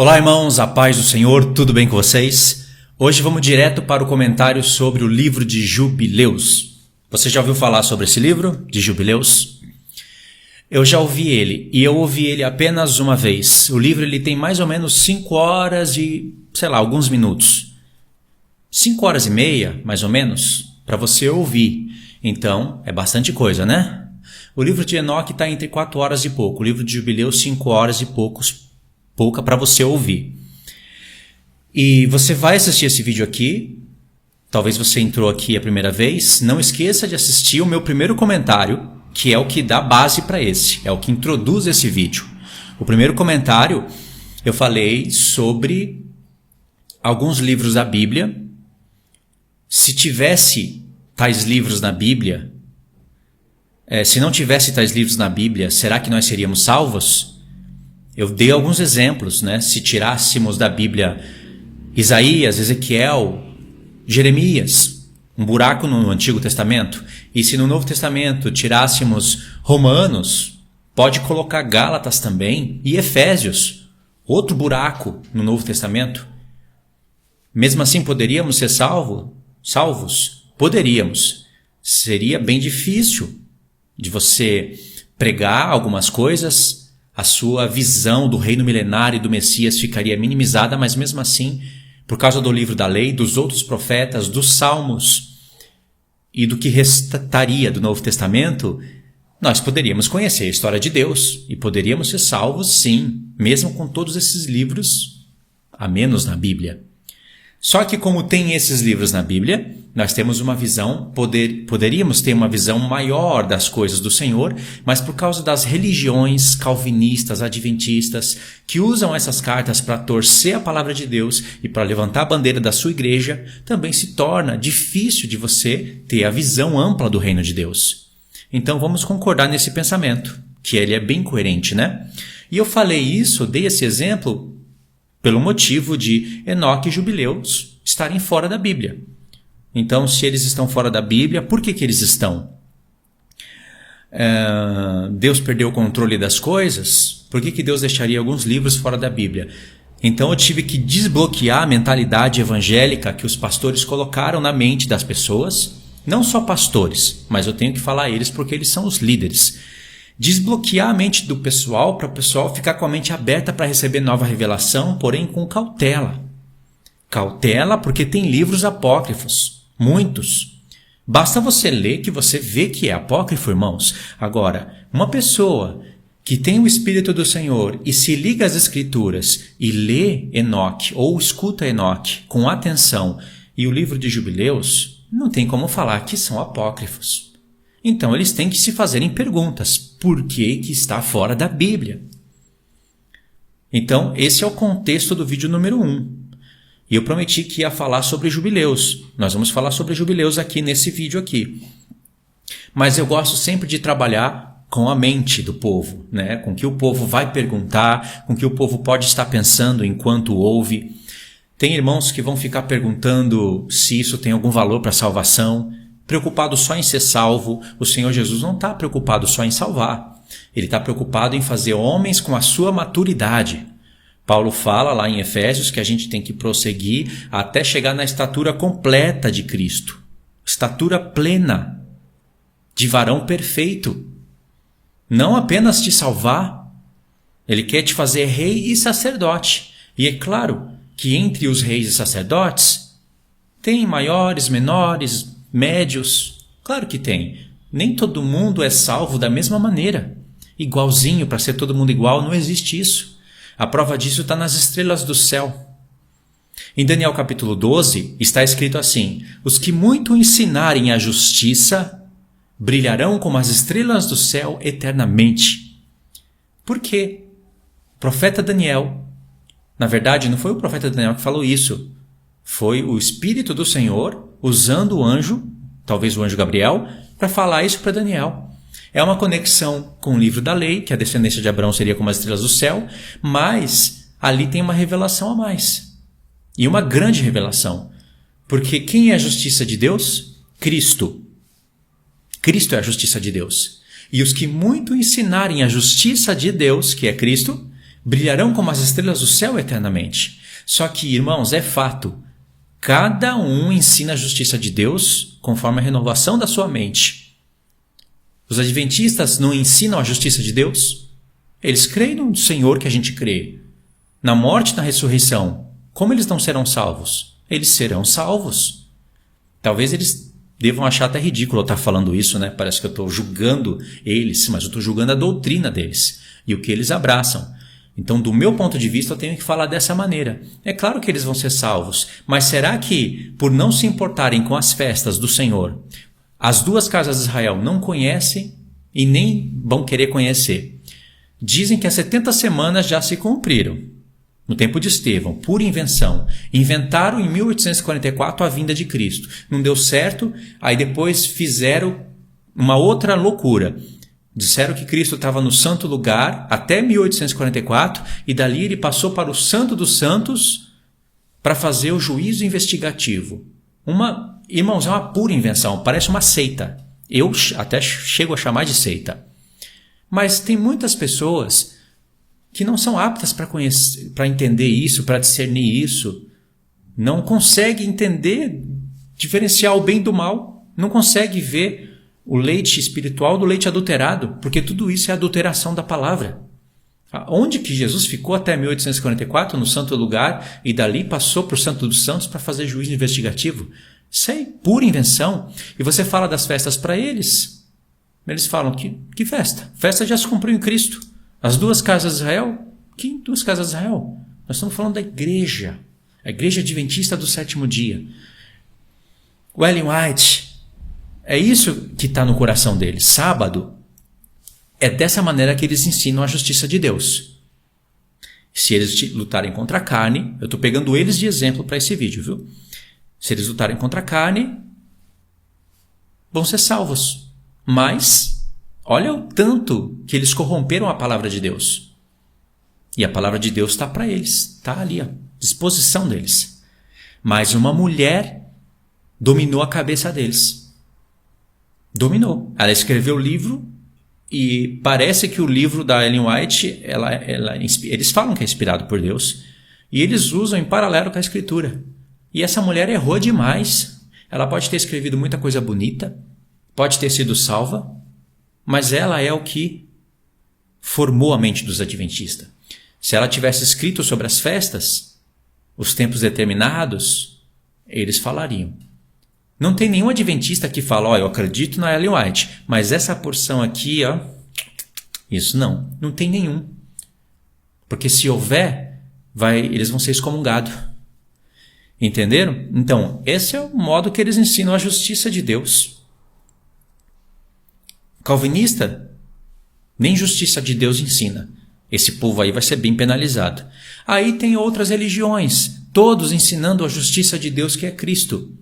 Olá, irmãos, a paz do Senhor, tudo bem com vocês? Hoje vamos direto para o comentário sobre o livro de Jubileus. Você já ouviu falar sobre esse livro de Jubileus? Eu já ouvi ele, e eu ouvi ele apenas uma vez. O livro ele tem mais ou menos 5 horas e, alguns minutos. 5 horas e meia, mais ou menos, para você ouvir. Então, é bastante coisa, né? O livro de Enoque está entre 4 horas e pouco. O livro de Jubileus, 5 horas e pouca para você ouvir. E você vai assistir esse vídeo aqui. Talvez você entrou aqui a primeira vez. Não esqueça de assistir o meu primeiro comentário, que é o que dá base para esse. É o que introduz esse vídeo. O primeiro comentário, eu falei sobre alguns livros da Bíblia. Se tivesse tais livros na Bíblia, se não tivesse tais livros na Bíblia, será que nós seríamos salvos? Eu dei alguns exemplos, né? Se tirássemos da Bíblia Isaías, Ezequiel, Jeremias, um buraco no Antigo Testamento, e se no Novo Testamento tirássemos Romanos, pode colocar Gálatas também e Efésios, outro buraco no Novo Testamento. Mesmo assim, poderíamos ser salvos? Poderíamos. Seria bem difícil de você pregar algumas coisas, a sua visão do reino milenário e do Messias ficaria minimizada, mas mesmo assim, por causa do livro da lei, dos outros profetas, dos salmos e do que restaria do Novo Testamento, nós poderíamos conhecer a história de Deus e poderíamos ser salvos, sim, mesmo com todos esses livros a menos na Bíblia. Só que como tem esses livros na Bíblia, nós temos uma visão, poderíamos ter uma visão maior das coisas do Senhor, mas por causa das religiões calvinistas, adventistas, que usam essas cartas para torcer a palavra de Deus e para levantar a bandeira da sua igreja, também se torna difícil de você ter a visão ampla do reino de Deus. Então vamos concordar nesse pensamento, que ele é bem coerente, né? E eu falei isso, dei esse exemplo, pelo motivo de Enoque e Jubileus estarem fora da Bíblia. Então, se eles estão fora da Bíblia, por que eles estão? Deus perdeu o controle das coisas? Por que Deus deixaria alguns livros fora da Bíblia? Então, eu tive que desbloquear a mentalidade evangélica que os pastores colocaram na mente das pessoas. Não só pastores, mas eu tenho que falar a eles porque eles são os líderes. Desbloquear a mente do pessoal para o pessoal ficar com a mente aberta para receber nova revelação, porém com cautela. Cautela porque tem livros apócrifos, muitos. Basta você ler que você vê que é apócrifo, irmãos. Agora, uma pessoa que tem o Espírito do Senhor e se liga às Escrituras e lê Enoque ou escuta Enoque com atenção e o livro de Jubileus, não tem como falar que são apócrifos. Então, eles têm que se fazerem perguntas. Por que está fora da Bíblia? Então, esse é o contexto do vídeo número 1. E eu prometi que ia falar sobre Jubileus. Nós vamos falar sobre Jubileus aqui nesse vídeo aqui. Mas eu gosto sempre de trabalhar com a mente do povo, né? Com o que o povo vai perguntar, com o que o povo pode estar pensando enquanto ouve. Tem irmãos que vão ficar perguntando se isso tem algum valor para a salvação, preocupado só em ser salvo. O Senhor Jesus não está preocupado só em salvar. Ele está preocupado em fazer homens com a sua maturidade. Paulo fala lá em Efésios que a gente tem que prosseguir até chegar na estatura completa de Cristo. Estatura plena, de varão perfeito. Não apenas te salvar, ele quer te fazer rei e sacerdote. E é claro que entre os reis e sacerdotes, tem maiores, menores, médios, claro que tem. Nem todo mundo é salvo da mesma maneira. Igualzinho, para ser todo mundo igual, não existe isso. A prova disso está nas estrelas do céu. Em Daniel capítulo 12 está escrito assim: os que muito ensinarem a justiça brilharão como as estrelas do céu eternamente. Por quê? O profeta Daniel, na verdade não foi o profeta Daniel que falou isso, foi o Espírito do Senhor usando o anjo, talvez o anjo Gabriel, para falar isso para Daniel. É uma conexão com o livro da lei, que a descendência de Abraão seria como as estrelas do céu, mas ali tem uma revelação a mais. E uma grande revelação. Porque quem é a justiça de Deus? Cristo. Cristo é a justiça de Deus. E os que muito ensinarem a justiça de Deus, que é Cristo, brilharão como as estrelas do céu eternamente. Só que, irmãos, é fato, cada um ensina a justiça de Deus conforme a renovação da sua mente. Os adventistas não ensinam a justiça de Deus? Eles creem no Senhor que a gente crê, na morte e na ressurreição. Como eles não serão salvos? Eles serão salvos. Talvez eles devam achar até ridículo eu estar falando isso, né? Parece que eu estou julgando eles, mas eu estou julgando a doutrina deles e o que eles abraçam. Então, do meu ponto de vista, eu tenho que falar dessa maneira. É claro que eles vão ser salvos, mas será que, por não se importarem com as festas do Senhor, as duas casas de Israel não conhecem e nem vão querer conhecer? Dizem que as 70 semanas já se cumpriram. No tempo de Estevão, pura invenção. Inventaram em 1844 a vinda de Cristo. Não deu certo, aí depois fizeram uma outra loucura. Disseram que Cristo estava no santo lugar até 1844 e dali ele passou para o Santo dos Santos para fazer o juízo investigativo. Irmãos, é uma pura invenção, parece uma seita. Eu até chego a chamar de seita. Mas tem muitas pessoas que não são aptas para entender isso, para discernir isso. Não consegue entender, diferenciar o bem do mal. Não consegue ver o leite espiritual do leite adulterado, porque tudo isso é adulteração da palavra. Onde que Jesus ficou até 1844, no santo lugar, e dali passou para o Santo dos Santos para fazer juízo investigativo? Isso é pura invenção. E você fala das festas para eles. Eles falam, que festa? Festa já se cumpriu em Cristo. As duas casas de Israel? Que duas casas de Israel? Nós estamos falando da igreja. A igreja adventista do sétimo dia. O Ellen White, é isso que está no coração deles. Sábado é dessa maneira que eles ensinam a justiça de Deus. Se eles lutarem contra a carne, eu estou pegando eles de exemplo para esse vídeo, viu? Se eles lutarem contra a carne, vão ser salvos. Mas olha o tanto que eles corromperam a palavra de Deus. E a palavra de Deus está para eles, está ali, à disposição deles. Mas uma mulher dominou a cabeça deles. Dominou. Ela escreveu o livro e parece que o livro da Ellen White, eles falam que é inspirado por Deus e eles usam em paralelo com a Escritura. E essa mulher errou demais. Ela pode ter escrevido muita coisa bonita, pode ter sido salva, mas ela é o que formou a mente dos adventistas. Se ela tivesse escrito sobre as festas, os tempos determinados, eles falariam. Não tem nenhum adventista que fala, eu acredito na Ellen White, mas essa porção aqui, isso não. Não tem nenhum. Porque se houver, eles vão ser excomungados. Entenderam? Então, esse é o modo que eles ensinam a justiça de Deus. Calvinista, nem justiça de Deus ensina. Esse povo aí vai ser bem penalizado. Aí tem outras religiões, todos ensinando a justiça de Deus que é Cristo.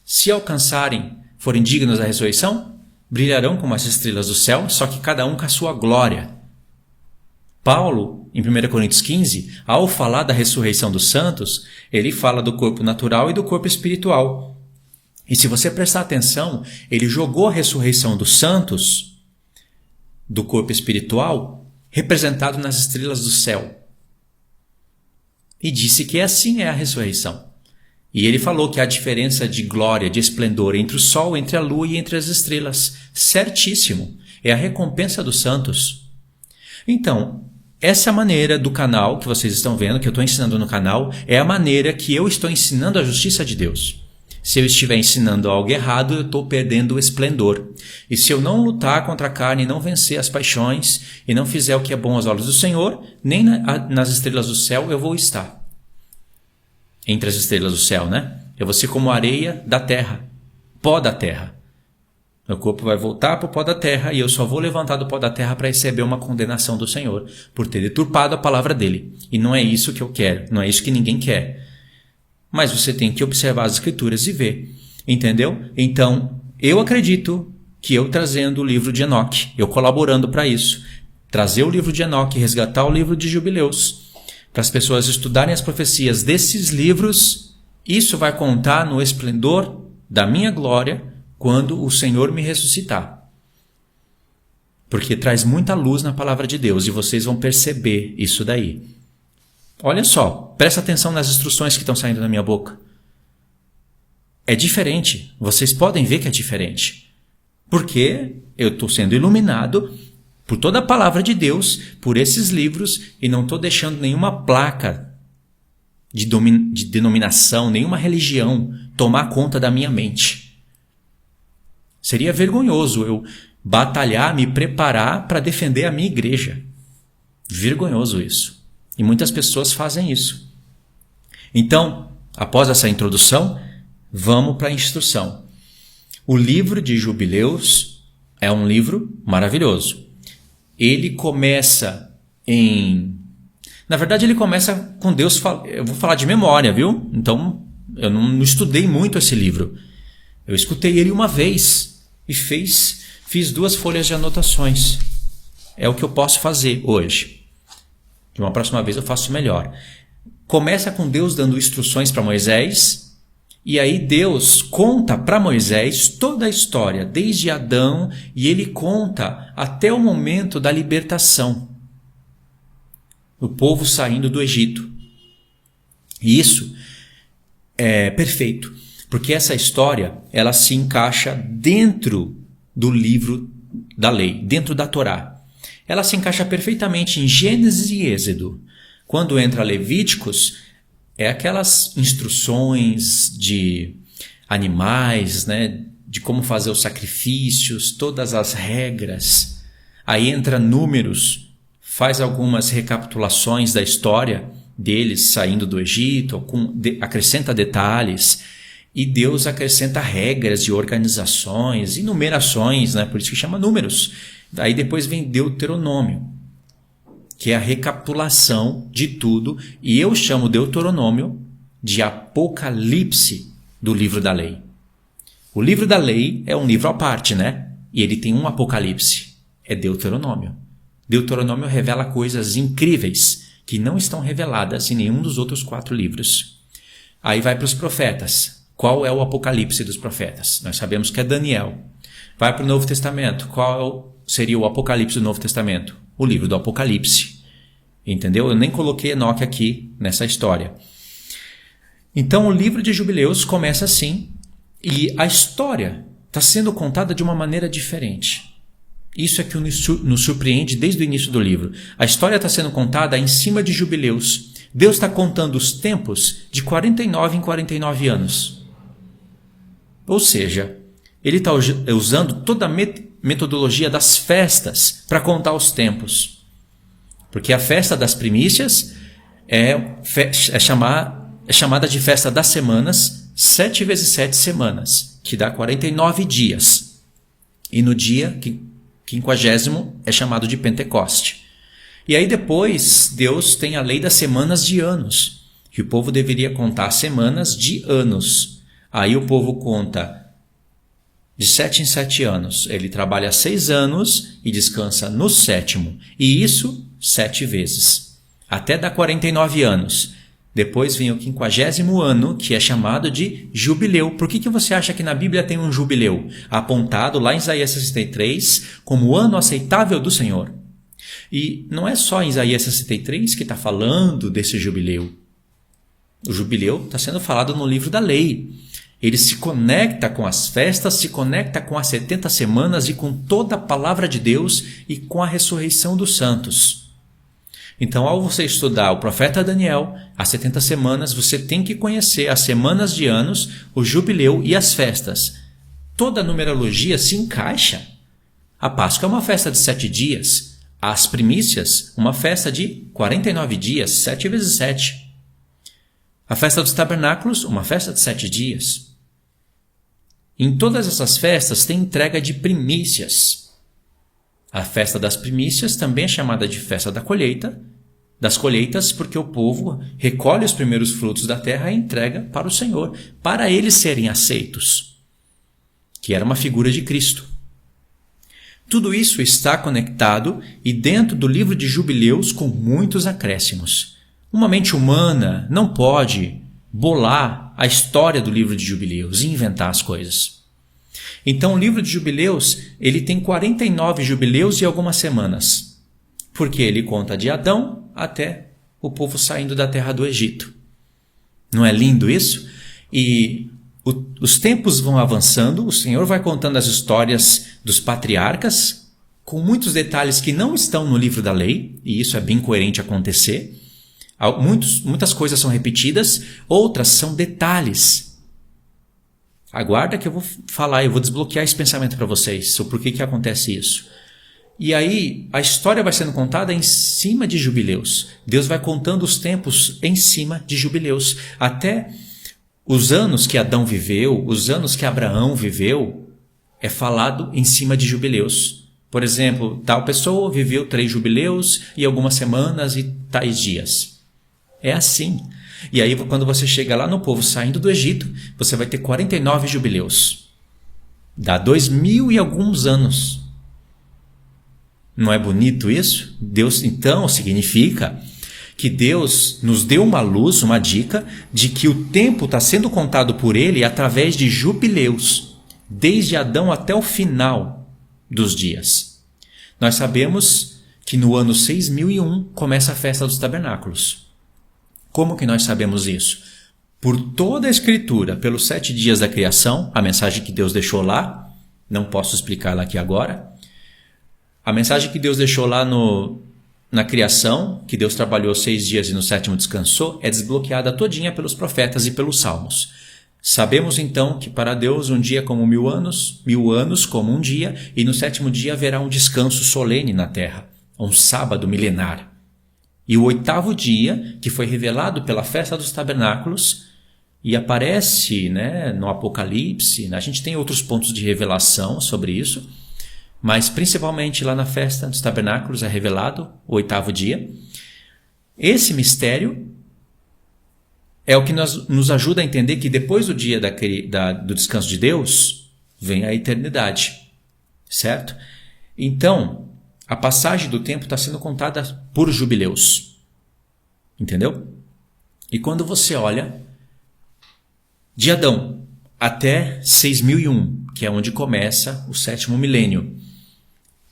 Se alcançarem, forem dignos da ressurreição, brilharão como as estrelas do céu, só que cada um com a sua glória. Paulo, em 1 Coríntios 15, ao falar da ressurreição dos santos, ele fala do corpo natural e do corpo espiritual. E se você prestar atenção, ele jogou a ressurreição dos santos, do corpo espiritual, representado nas estrelas do céu. E disse que assim é a ressurreição. E ele falou que há diferença de glória, de esplendor entre o sol, entre a lua e entre as estrelas. Certíssimo. É a recompensa dos santos. Então, essa maneira do canal que vocês estão vendo, que eu estou ensinando no canal, é a maneira que eu estou ensinando a justiça de Deus. Se eu estiver ensinando algo errado, eu estou perdendo o esplendor. E se eu não lutar contra a carne e não vencer as paixões e não fizer o que é bom aos olhos do Senhor, nem nas estrelas do céu eu vou estar. Entre as estrelas do céu, né? Eu vou ser como areia da terra, pó da terra. Meu corpo vai voltar para o pó da terra e eu só vou levantar do pó da terra para receber uma condenação do Senhor por ter deturpado a palavra dele. E não é isso que eu quero, não é isso que ninguém quer. Mas você tem que observar as escrituras e ver, entendeu? Então, eu acredito que eu trazendo o livro de Enoque, eu colaborando para isso, trazer o livro de Enoque, resgatar o livro de Jubileus, para as pessoas estudarem as profecias desses livros, isso vai contar no esplendor da minha glória quando o Senhor me ressuscitar. porque traz muita luz na palavra de Deus e vocês vão perceber isso daí. Olha só, presta atenção nas instruções que estão saindo da minha boca. É diferente, vocês podem ver que é diferente, porque eu estou sendo iluminado por toda a palavra de Deus, por esses livros, e não estou deixando nenhuma placa de denominação, nenhuma religião tomar conta da minha mente. Seria vergonhoso eu batalhar, me preparar para defender a minha igreja. Vergonhoso isso. E muitas pessoas fazem isso. Então, após essa introdução, vamos para a instrução. O livro de Jubileus é um livro maravilhoso. Ele começa Na verdade, ele começa com Deus... Eu vou falar de memória, viu? Então, eu não estudei muito esse livro. Eu escutei ele uma vez e fiz 2 folhas de anotações. É o que eu posso fazer hoje. De uma próxima vez eu faço melhor. Começa com Deus dando instruções para Moisés, e aí Deus conta para Moisés toda a história, desde Adão, e ele conta até o momento da libertação. O povo saindo do Egito. E isso é perfeito, porque essa história ela se encaixa dentro do livro da lei, dentro da Torá. Ela se encaixa perfeitamente em Gênesis e Êxodo. Quando entra Levíticos, é aquelas instruções de animais, né, de como fazer os sacrifícios, todas as regras. Aí entra Números, faz algumas recapitulações da história deles saindo do Egito, acrescenta detalhes, e Deus acrescenta regras de organizações e numerações, né? Por isso que chama Números. Aí depois vem Deuteronômio, que é a recapitulação de tudo, e eu chamo Deuteronômio de Apocalipse do livro da lei. O livro da lei é um livro à parte, né? E ele tem um Apocalipse, é Deuteronômio. Deuteronômio revela coisas incríveis que não estão reveladas em nenhum dos outros 4 livros. Aí vai para os profetas. Qual é o Apocalipse dos profetas? Nós sabemos que é Daniel. Vai para o Novo Testamento. Qual seria o Apocalipse do Novo Testamento? O livro do Apocalipse. Entendeu? Eu nem coloquei Enoque aqui nessa história. Então o livro de Jubileus começa assim, e a história está sendo contada de uma maneira diferente. Isso é que nos surpreende desde o início do livro. A história está sendo contada em cima de Jubileus. Deus está contando os tempos de 49 em 49 anos. Ou seja, ele está usando toda a metodologia das festas para contar os tempos. Porque a festa das primícias é chamada de festa das semanas, 7 vezes 7 semanas, que dá 49 dias. E no dia 50º é chamado de Pentecoste. E aí depois Deus tem a lei das semanas de anos, que o povo deveria contar semanas de anos. Aí o povo conta de 7 em 7 anos. Ele trabalha 6 anos e descansa no 7º. E isso 7 vezes. Até dar 49 anos. Depois vem o 50º ano, que é chamado de jubileu. Por que você acha que na Bíblia tem um jubileu? Apontado lá em Isaías 63 como o ano aceitável do Senhor. E não é só em Isaías 63 que está falando desse jubileu. O jubileu está sendo falado no livro da lei. Ele se conecta com as festas, se conecta com as 70 semanas e com toda a palavra de Deus e com a ressurreição dos santos. Então, ao você estudar o profeta Daniel, as 70 semanas, você tem que conhecer as semanas de anos, o jubileu e as festas. Toda a numerologia se encaixa. A Páscoa é uma festa de 7 dias. As primícias, uma festa de 49 dias, 7 vezes 7. A festa dos tabernáculos, uma festa de 7 dias. Em todas essas festas tem entrega de primícias. A festa das primícias também é chamada de festa das colheitas, porque o povo recolhe os primeiros frutos da terra e entrega para o Senhor, para eles serem aceitos, que era uma figura de Cristo. Tudo isso está conectado e dentro do livro de Jubileus com muitos acréscimos. Uma mente humana não pode bolar a história do livro de Jubileus e inventar as coisas. Então o livro de Jubileus, ele tem 49 jubileus e algumas semanas, porque ele conta de Adão até o povo saindo da terra do Egito. Não é lindo isso? E os tempos vão avançando, o Senhor vai contando as histórias dos patriarcas, com muitos detalhes que não estão no livro da lei, e isso é bem coerente acontecer. Muitas coisas são repetidas, outras são detalhes. Aguarda que eu vou falar, eu vou desbloquear esse pensamento para vocês sobre por que acontece isso. E aí a história vai sendo contada em cima de jubileus. Deus vai contando os tempos em cima de jubileus. Até os anos que Adão viveu, os anos que Abraão viveu, é falado em cima de jubileus. Por exemplo, tal pessoa viveu 3 jubileus e algumas semanas e tais dias. É assim. E aí quando você chega lá no povo saindo do Egito, você vai ter 49 jubileus. Dá 2000 e alguns anos. Não é bonito isso? Deus, então, significa que Deus nos deu uma luz, uma dica, de que o tempo está sendo contado por Ele através de jubileus, desde Adão até o final dos dias. Nós sabemos que no ano 6001 começa a festa dos tabernáculos. Como que nós sabemos isso? Por toda a Escritura, pelos 7 dias da criação, a mensagem que Deus deixou lá, não posso explicá-la aqui agora. A mensagem que Deus deixou lá na criação, que Deus trabalhou 6 dias e no 7º descansou, é desbloqueada todinha pelos profetas e pelos salmos. Sabemos então que para Deus um dia é como 1000 anos, 1000 anos como um dia, e no 7º dia haverá um descanso solene na terra, um sábado milenar. E o 8º dia, que foi revelado pela festa dos tabernáculos, e aparece, no Apocalipse, a gente tem outros pontos de revelação sobre isso, mas principalmente lá na festa dos tabernáculos é revelado o 8º dia. Esse mistério é o que nos ajuda a entender que depois do dia do descanso de Deus, vem a eternidade, certo? Então, a passagem do tempo está sendo contada por jubileus, entendeu? E quando você olha de Adão até 6001, que é onde começa o 7º milênio,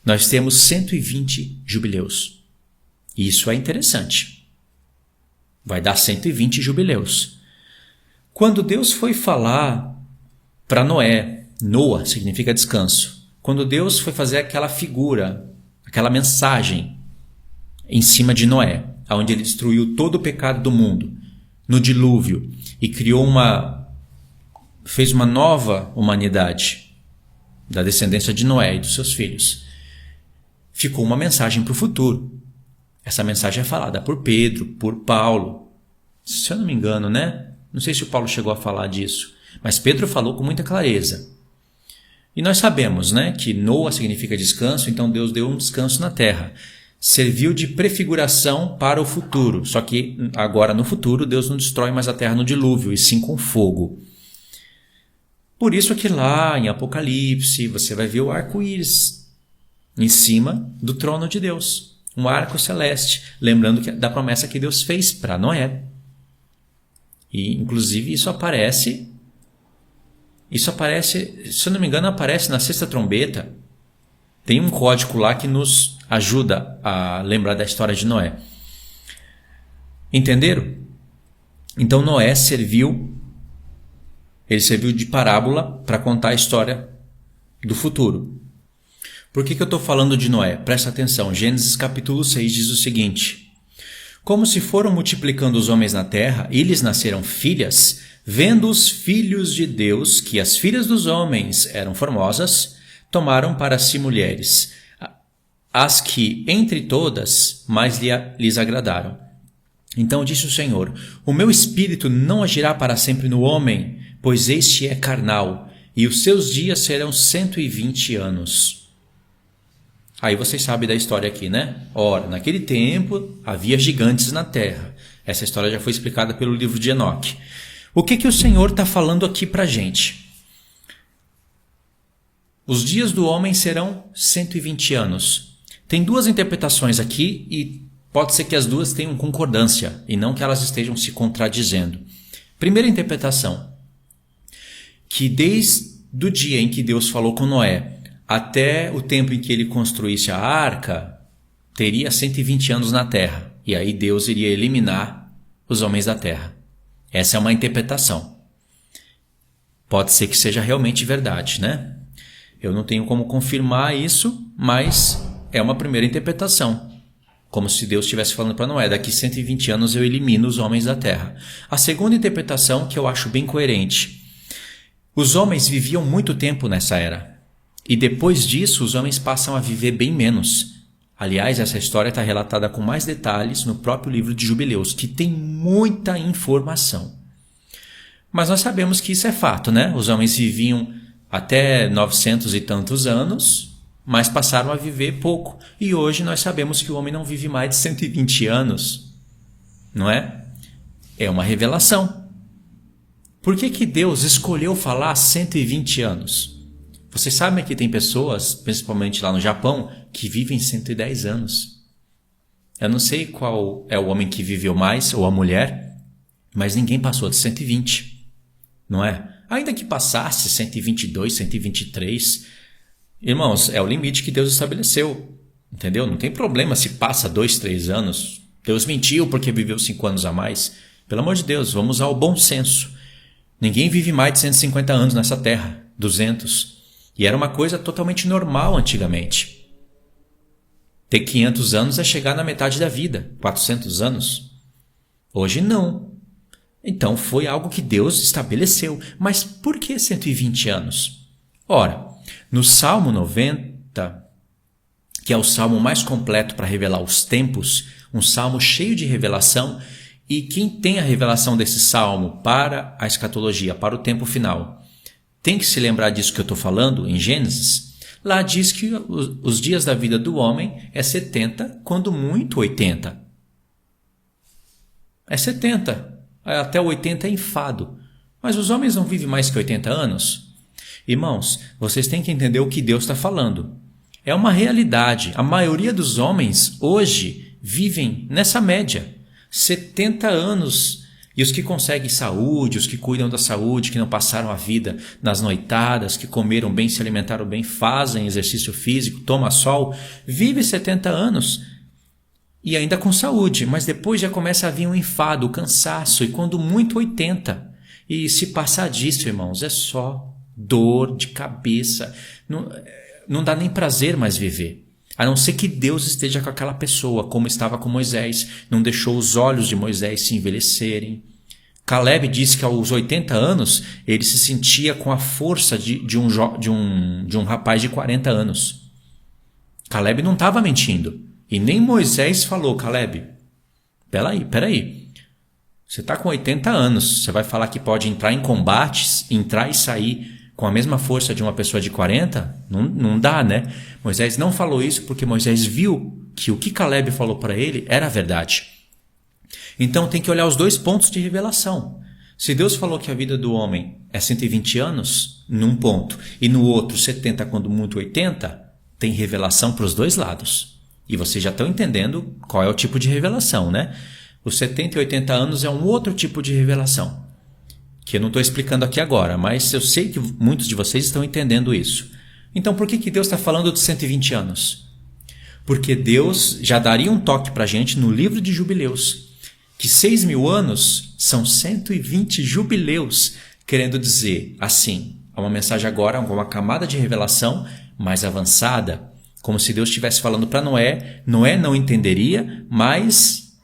nós temos 120 jubileus. E isso é interessante. Vai dar 120 jubileus. Quando Deus foi falar para Noé, Noa significa descanso. Quando Deus foi fazer aquela figura, aquela mensagem em cima de Noé, onde ele destruiu todo o pecado do mundo, no dilúvio, e fez uma nova humanidade da descendência de Noé e dos seus filhos. Ficou uma mensagem para o futuro. Essa mensagem é falada por Pedro, por Paulo. Se eu não me engano, Não sei se o Paulo chegou a falar disso, mas Pedro falou com muita clareza. E nós sabemos, que Noa significa descanso, então Deus deu um descanso na terra. Serviu de prefiguração para o futuro, só que agora no futuro Deus não destrói mais a terra no dilúvio, e sim com fogo. Por isso que lá em Apocalipse você vai ver o arco-íris em cima do trono de Deus, um arco celeste, lembrando da promessa que Deus fez para Noé. E inclusive isso aparece, se eu não me engano, aparece na 6ª trombeta. Tem um código lá que nos ajuda a lembrar da história de Noé. Entenderam? Então Noé serviu de parábola para contar a história do futuro. Por que eu estou falando de Noé? Presta atenção, Gênesis capítulo 6 diz o seguinte: como se foram multiplicando os homens na terra, e lhes nasceram filhas, vendo os filhos de Deus que as filhas dos homens eram formosas, tomaram para si mulheres, as que, entre todas, mais lhes agradaram. Então disse o Senhor: o meu espírito não agirá para sempre no homem, pois este é carnal, e os seus dias serão 120 anos. Aí vocês sabem da história aqui, Ora, naquele tempo havia gigantes na terra. Essa história já foi explicada pelo livro de Enoque. O que o Senhor está falando aqui para a gente? Os dias do homem serão 120 anos. Tem 2 interpretações aqui e pode ser que as 2 tenham concordância e não que elas estejam se contradizendo. Primeira interpretação, que desde do dia em que Deus falou com Noé até o tempo em que ele construísse a arca, teria 120 anos na terra. E aí Deus iria eliminar os homens da terra. Essa é uma interpretação. Pode ser que seja realmente verdade, né? Eu não tenho como confirmar isso, mas é uma primeira interpretação. Como se Deus estivesse falando para Noé, daqui 120 anos eu elimino os homens da terra. A segunda interpretação, que eu acho bem coerente. Os homens viviam muito tempo nessa era. E depois disso, os homens passam a viver bem menos. Aliás, essa história está relatada com mais detalhes no próprio livro de Jubileus, que tem muita informação. Mas nós sabemos que isso é fato, né? Os homens viviam até 900 e tantos anos, mas passaram a viver pouco. E hoje nós sabemos que o homem não vive mais de 120 anos. Não é? É uma revelação. Por que Deus escolheu falar 120 anos? Vocês sabem que tem pessoas, principalmente lá no Japão, que vivem 110 anos. Eu não sei qual é o homem que viveu mais, ou a mulher, mas ninguém passou de 120, não é? Ainda que passasse 122, 123, irmãos, é o limite que Deus estabeleceu, entendeu? Não tem problema se passa 2, 3 anos. Deus mentiu porque viveu 5 anos a mais. Pelo amor de Deus, vamos ao bom senso. Ninguém vive mais de 150 anos nessa terra, 200. E era uma coisa totalmente normal antigamente. Ter 500 anos é chegar na metade da vida, 400 anos. Hoje não. Então foi algo que Deus estabeleceu. Mas por que 120 anos? Ora, no Salmo 90, que é o salmo mais completo para revelar os tempos, um salmo cheio de revelação, e quem tem a revelação desse salmo para a escatologia, para o tempo final, tem que se lembrar disso que eu estou falando em Gênesis. Lá diz que os dias da vida do homem é 70, quando muito 80. É 70. Até 80 é enfado. Mas os homens não vivem mais que 80 anos? Irmãos, vocês têm que entender o que Deus está falando. É uma realidade. A maioria dos homens hoje vivem nessa média. 70 anos. E os que conseguem saúde, os que cuidam da saúde, que não passaram a vida nas noitadas, que comeram bem, se alimentaram bem, fazem exercício físico, tomam sol, vivem 70 anos e ainda com saúde, mas depois já começa a vir um enfado, o cansaço, e quando muito 80. E se passar disso, irmãos, é só dor de cabeça, não dá nem prazer mais viver. A não ser que Deus esteja com aquela pessoa, como estava com Moisés, não deixou os olhos de Moisés se envelhecerem. Caleb disse que aos 80 anos ele se sentia com a força de um rapaz de 40 anos. Caleb não estava mentindo. E nem Moisés falou, Caleb, peraí. Você está com 80 anos, você vai falar que pode entrar em combates, entrar e sair com a mesma força de uma pessoa de 40? Não dá, né? Moisés não falou isso porque Moisés viu que o que Caleb falou para ele era a verdade. Então tem que olhar os dois pontos de revelação. Se Deus falou que a vida do homem é 120 anos, num ponto, e no outro 70, quando muito 80, tem revelação para os dois lados. E vocês já estão entendendo qual é o tipo de revelação, né? Os 70 e 80 anos é um outro tipo de revelação, que eu não estou explicando aqui agora, mas eu sei que muitos de vocês estão entendendo isso. Então por que Deus está falando de 120 anos? Porque Deus já daria um toque para a gente no livro de Jubileus, que 6.000 anos são 120 jubileus, querendo dizer assim, há uma mensagem agora, uma camada de revelação mais avançada, como se Deus estivesse falando para Noé. Noé não entenderia, mas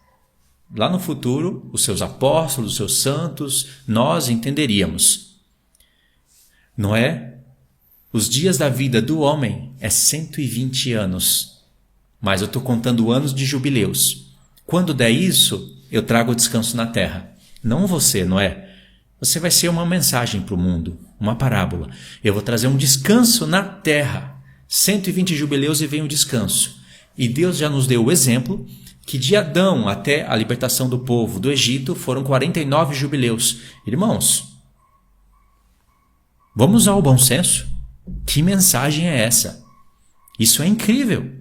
lá no futuro, os seus apóstolos, os seus santos, nós entenderíamos. Noé, os dias da vida do homem é 120 anos, mas eu estou contando anos de jubileus. Quando der isso, eu trago o descanso na terra. Não você, Noé. Você vai ser uma mensagem para o mundo, uma parábola. Eu vou trazer um descanso na terra. 120 jubileus e vem o descanso. E Deus já nos deu o exemplo que de Adão até a libertação do povo do Egito foram 49 jubileus. Irmãos, vamos ao bom senso? Que mensagem é essa? Isso é incrível.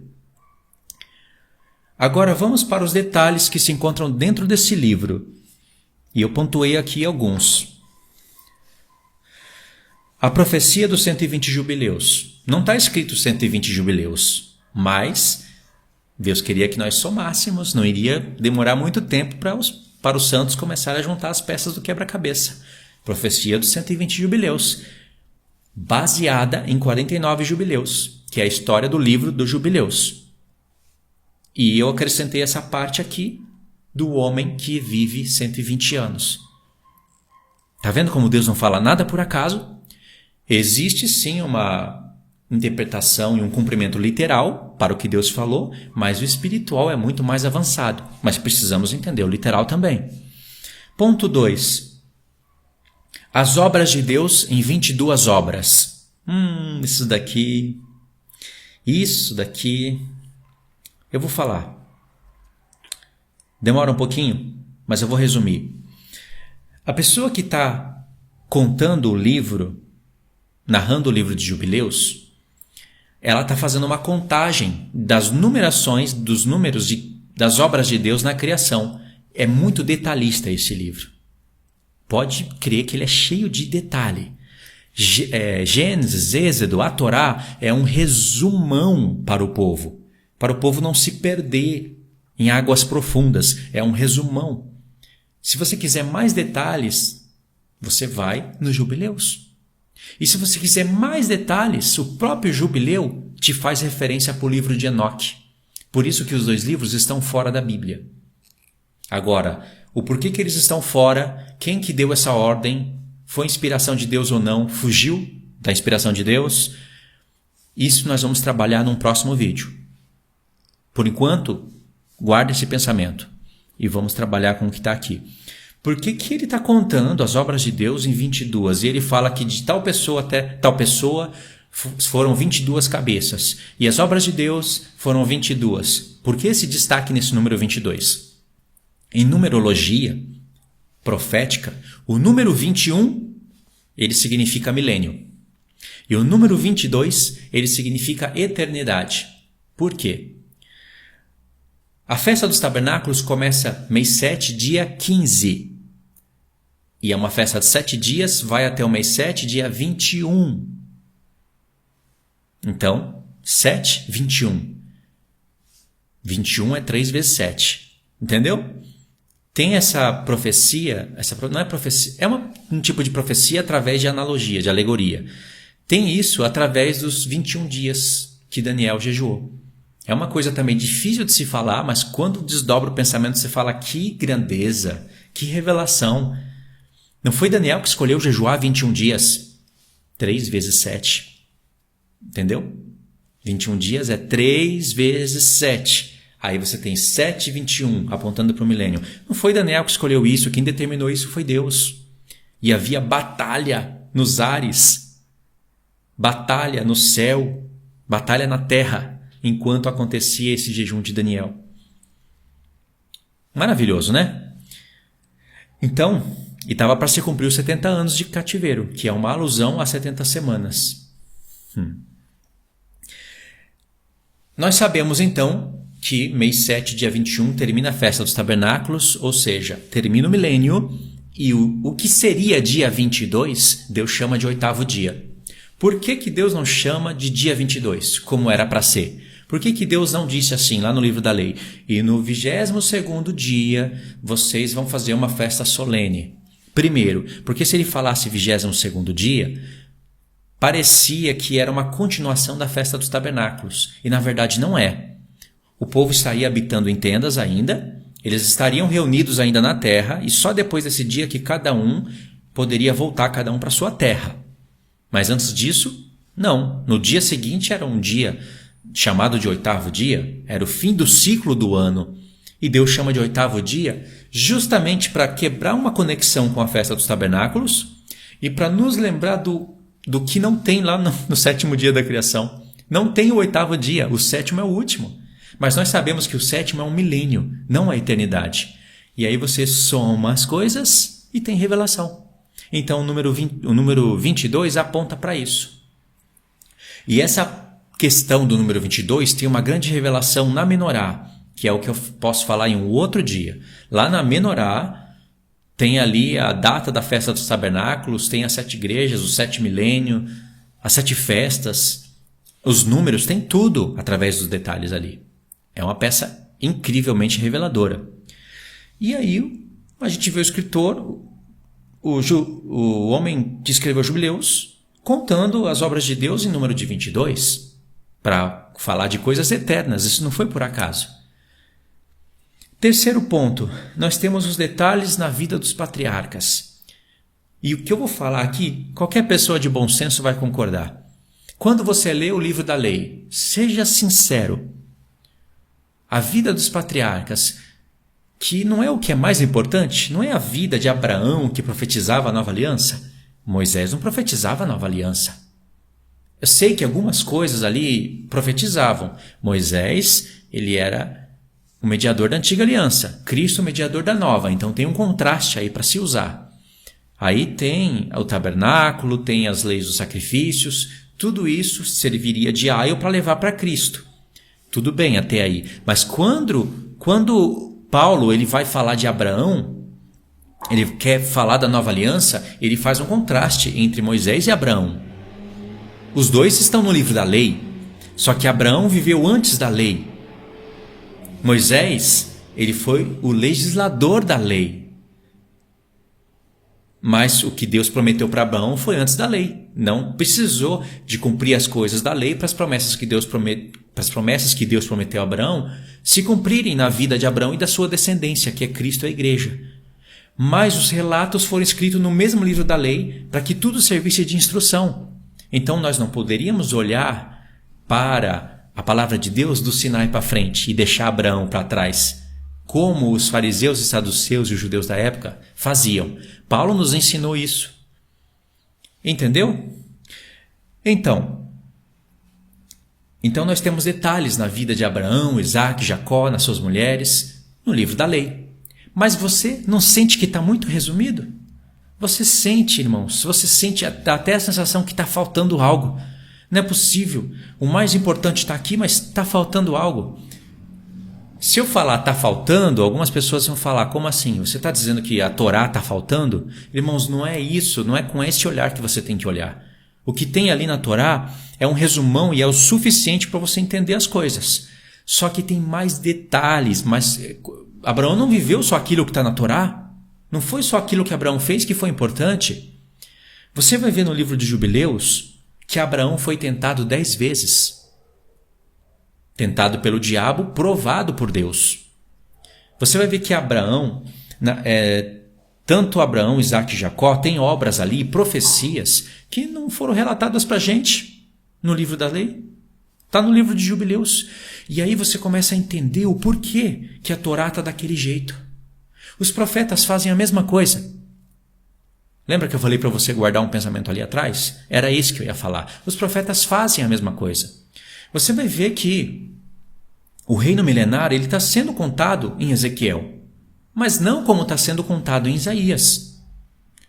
Agora vamos para os detalhes que se encontram dentro desse livro. E eu pontuei aqui alguns. A profecia dos 120 jubileus. Não está escrito 120 jubileus, mas Deus queria que nós somássemos, não iria demorar muito tempo para os santos começarem a juntar as peças do quebra-cabeça. Profecia dos 120 jubileus, baseada em 49 jubileus, que é a história do livro dos jubileus. E eu acrescentei essa parte aqui do homem que vive 120 anos. Tá vendo como Deus não fala nada por acaso? Existe sim uma interpretação e um cumprimento literal para o que Deus falou, mas o espiritual é muito mais avançado. Mas precisamos entender o literal também. Ponto 2. As obras de Deus em 22 obras. Isso daqui. Eu vou falar. Demora um pouquinho, mas eu vou resumir. A pessoa que está contando o livro, narrando o livro de Jubileus, ela está fazendo uma contagem das numerações, dos números das obras de Deus na criação. É muito detalhista esse livro. Pode crer que ele é cheio de detalhe. Gênesis, Êxodo, a Torá é um resumão para o povo não se perder em águas profundas. É um resumão. Se você quiser mais detalhes, você vai nos Jubileus. E se você quiser mais detalhes, o próprio Jubileu te faz referência para o livro de Enoque. Por isso que os dois livros estão fora da Bíblia. Agora, o porquê que eles estão fora, quem que deu essa ordem, foi inspiração de Deus ou não, fugiu da inspiração de Deus, isso nós vamos trabalhar num próximo vídeo. Por enquanto, guarde esse pensamento e vamos trabalhar com o que está aqui. Por que que ele está contando as obras de Deus em 22? E ele fala que de tal pessoa até tal pessoa foram 22 cabeças. E as obras de Deus foram 22. Por que esse destaque nesse número 22? Em numerologia profética, o número 21, ele significa milênio. E o número 22, ele significa eternidade. Por quê? A festa dos tabernáculos começa mês 7, dia 15. E é uma festa de 7 dias, vai até o mês 7, dia 21. Então, 7, 21. 21 é 3 vezes 7. Entendeu? Tem essa profecia, não é profecia, é um tipo de profecia através de analogia, de alegoria. Tem isso através dos 21 dias que Daniel jejuou. É uma coisa também difícil de se falar, mas quando desdobra o pensamento, você fala, que grandeza, que revelação. Não foi Daniel que escolheu jejuar 21 dias? 3 vezes 7. Entendeu? 21 dias é 3 vezes 7. Aí você tem 7 e 21, apontando para o milênio. Não foi Daniel que escolheu isso, quem determinou isso foi Deus. E havia batalha nos ares, batalha no céu, batalha na terra, enquanto acontecia esse jejum de Daniel. Maravilhoso, né? Então, e estava para se cumprir os 70 anos de cativeiro, que é uma alusão às 70 semanas. Nós sabemos, então, que mês 7, dia 21, termina a festa dos tabernáculos, ou seja, termina o milênio, e o que seria dia 22, Deus chama de 8º dia. Por que que Deus não chama de dia 22, como era para ser? Por que que Deus não disse assim, lá no livro da lei? E no 22º dia, vocês vão fazer uma festa solene. Primeiro, porque se ele falasse 22º dia, parecia que era uma continuação da festa dos tabernáculos. E na verdade não é. O povo estaria habitando em tendas ainda, eles estariam reunidos ainda na terra, e só depois desse dia que cada um poderia voltar, cada um para sua terra. Mas antes disso, não. No dia seguinte era um dia chamado de 8º dia, era o fim do ciclo do ano. E Deus chama de 8º dia justamente para quebrar uma conexão com a festa dos tabernáculos e para nos lembrar do que não tem lá no 7º dia da criação. Não tem o 8º dia, o 7º é o último. Mas nós sabemos que o 7º é um milênio, não a eternidade. E aí você soma as coisas e tem revelação. Então o número 22 aponta para isso. E essa questão do número 22 tem uma grande revelação na Menorá, que é o que eu posso falar em um outro dia. Lá na Menorá, Tem ali a data da festa dos tabernáculos, tem as 7 igrejas, os 7 milênios, as 7 festas, os números, tem tudo através dos detalhes ali. É uma peça incrivelmente reveladora. E aí a gente vê o escritor, o homem que escreveu Jubileus, contando as obras de Deus em número de 22, para falar de coisas eternas. Isso não foi por acaso. Terceiro ponto, nós temos os detalhes na vida dos patriarcas. E o que eu vou falar aqui, qualquer pessoa de bom senso vai concordar. Quando você lê o livro da lei, seja sincero. A vida dos patriarcas, que não é o que é mais importante, não é a vida de Abraão que profetizava a nova aliança. Moisés não profetizava a nova aliança. Eu sei que algumas coisas ali profetizavam. Moisés, ele era o mediador da antiga aliança. Cristo, o mediador da nova. Então tem um contraste aí para se usar. Aí tem o tabernáculo, tem as leis dos sacrifícios. Tudo isso serviria de aio para levar para Cristo. Tudo bem até aí. Mas quando Paulo ele vai falar de Abraão, ele quer falar da nova aliança, ele faz um contraste entre Moisés e Abraão. Os dois estão no livro da lei, só que Abraão viveu antes da lei. Moisés, ele foi o legislador da lei. Mas o que Deus prometeu para Abraão foi antes da lei. Não precisou de cumprir as coisas da lei para as promessas que Deus prometeu a Abraão se cumprirem na vida de Abraão e da sua descendência, que é Cristo e a igreja. Mas os relatos foram escritos no mesmo livro da lei para que tudo servisse de instrução. Então nós não poderíamos olhar para a palavra de Deus do Sinai para frente e deixar Abraão para trás, como os fariseus e saduceus e os judeus da época faziam. Paulo nos ensinou isso. Entendeu? Então nós temos detalhes na vida de Abraão, Isaac, Jacó, nas suas mulheres, no livro da lei. Mas você não sente que está muito resumido? Você sente, irmãos, você sente até a sensação que está faltando algo. Não é possível. O mais importante está aqui, mas está faltando algo. Se eu falar está faltando, algumas pessoas vão falar, como assim? Você está dizendo que a Torá está faltando? Irmãos, não é isso, não é com esse olhar que você tem que olhar. O que tem ali na Torá é um resumão e é o suficiente para você entender as coisas. Só que tem mais detalhes, mas Abraão não viveu só aquilo que está na Torá. Não foi só aquilo que Abraão fez que foi importante. Você vai ver no livro de Jubileus que Abraão foi tentado 10 vezes. Tentado pelo diabo, provado por Deus. Você vai ver que Abraão, tanto Abraão, Isaac e Jacó, tem obras ali, profecias, que não foram relatadas para a gente no livro da lei. Está no livro de Jubileus. E aí você começa a entender o porquê que a Torá está daquele jeito. Os profetas fazem a mesma coisa. Lembra que eu falei para você guardar um pensamento ali atrás? Era isso que eu ia falar. Os profetas fazem a mesma coisa. Você vai ver que o reino milenar ele está sendo contado em Ezequiel, mas não como está sendo contado em Isaías.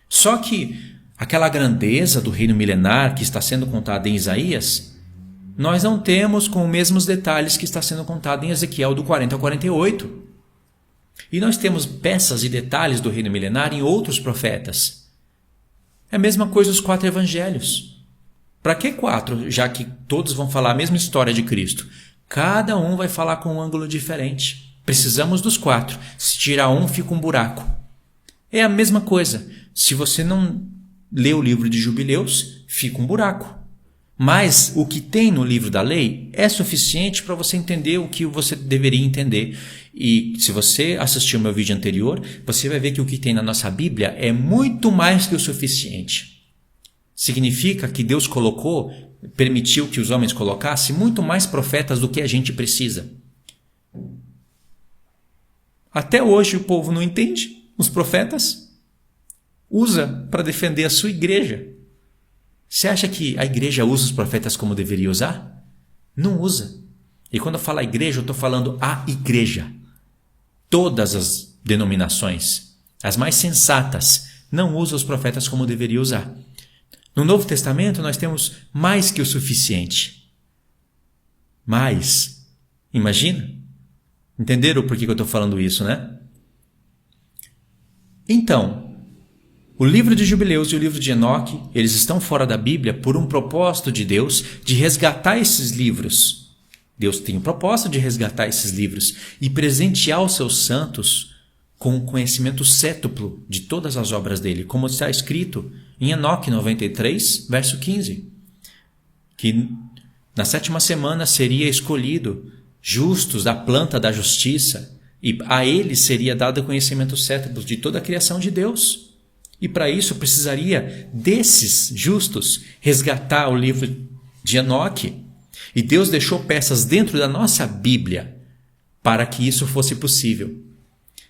Só que aquela grandeza do reino milenar que está sendo contada em Isaías, nós não temos com os mesmos detalhes que está sendo contado em Ezequiel do 40 ao 48. E nós temos peças e detalhes do reino milenar em outros profetas. É a mesma coisa os 4 evangelhos. Para que 4, já que todos vão falar a mesma história de Cristo? Cada um vai falar com um ângulo diferente. Precisamos dos 4. Se tirar um, fica um buraco. É a mesma coisa. Se você não lê o livro de Jubileus, fica um buraco. Mas o que tem no livro da lei é suficiente para você entender o que você deveria entender. E se você assistiu ao meu vídeo anterior, você vai ver que o que tem na nossa Bíblia é muito mais que o suficiente. Significa que Deus permitiu que os homens colocassem muito mais profetas do que a gente precisa. Até hoje o povo não entende. Os profetas usa para defender a sua igreja. Você acha que a igreja usa os profetas como deveria usar? Não usa. E quando eu falo igreja, eu estou falando a igreja. Todas as denominações, as mais sensatas, não usam os profetas como deveria usar. No Novo Testamento nós temos mais que o suficiente. Mais. Imagina? Entenderam por que eu estou falando isso, né? Então, o livro de Jubileus e o livro de Enoque, eles estão fora da Bíblia por um propósito de Deus de resgatar esses livros. Deus tem o propósito de resgatar esses livros e presentear os seus santos com o conhecimento cétuplo de todas as obras dele, como está escrito em Enoque 93, verso 15, que na 7ª semana seria escolhido justos da planta da justiça, e a eles seria dado conhecimento cétuplo de toda a criação de Deus. E para isso precisaria desses justos resgatar o livro de Enoque. E Deus deixou peças dentro da nossa Bíblia para que isso fosse possível.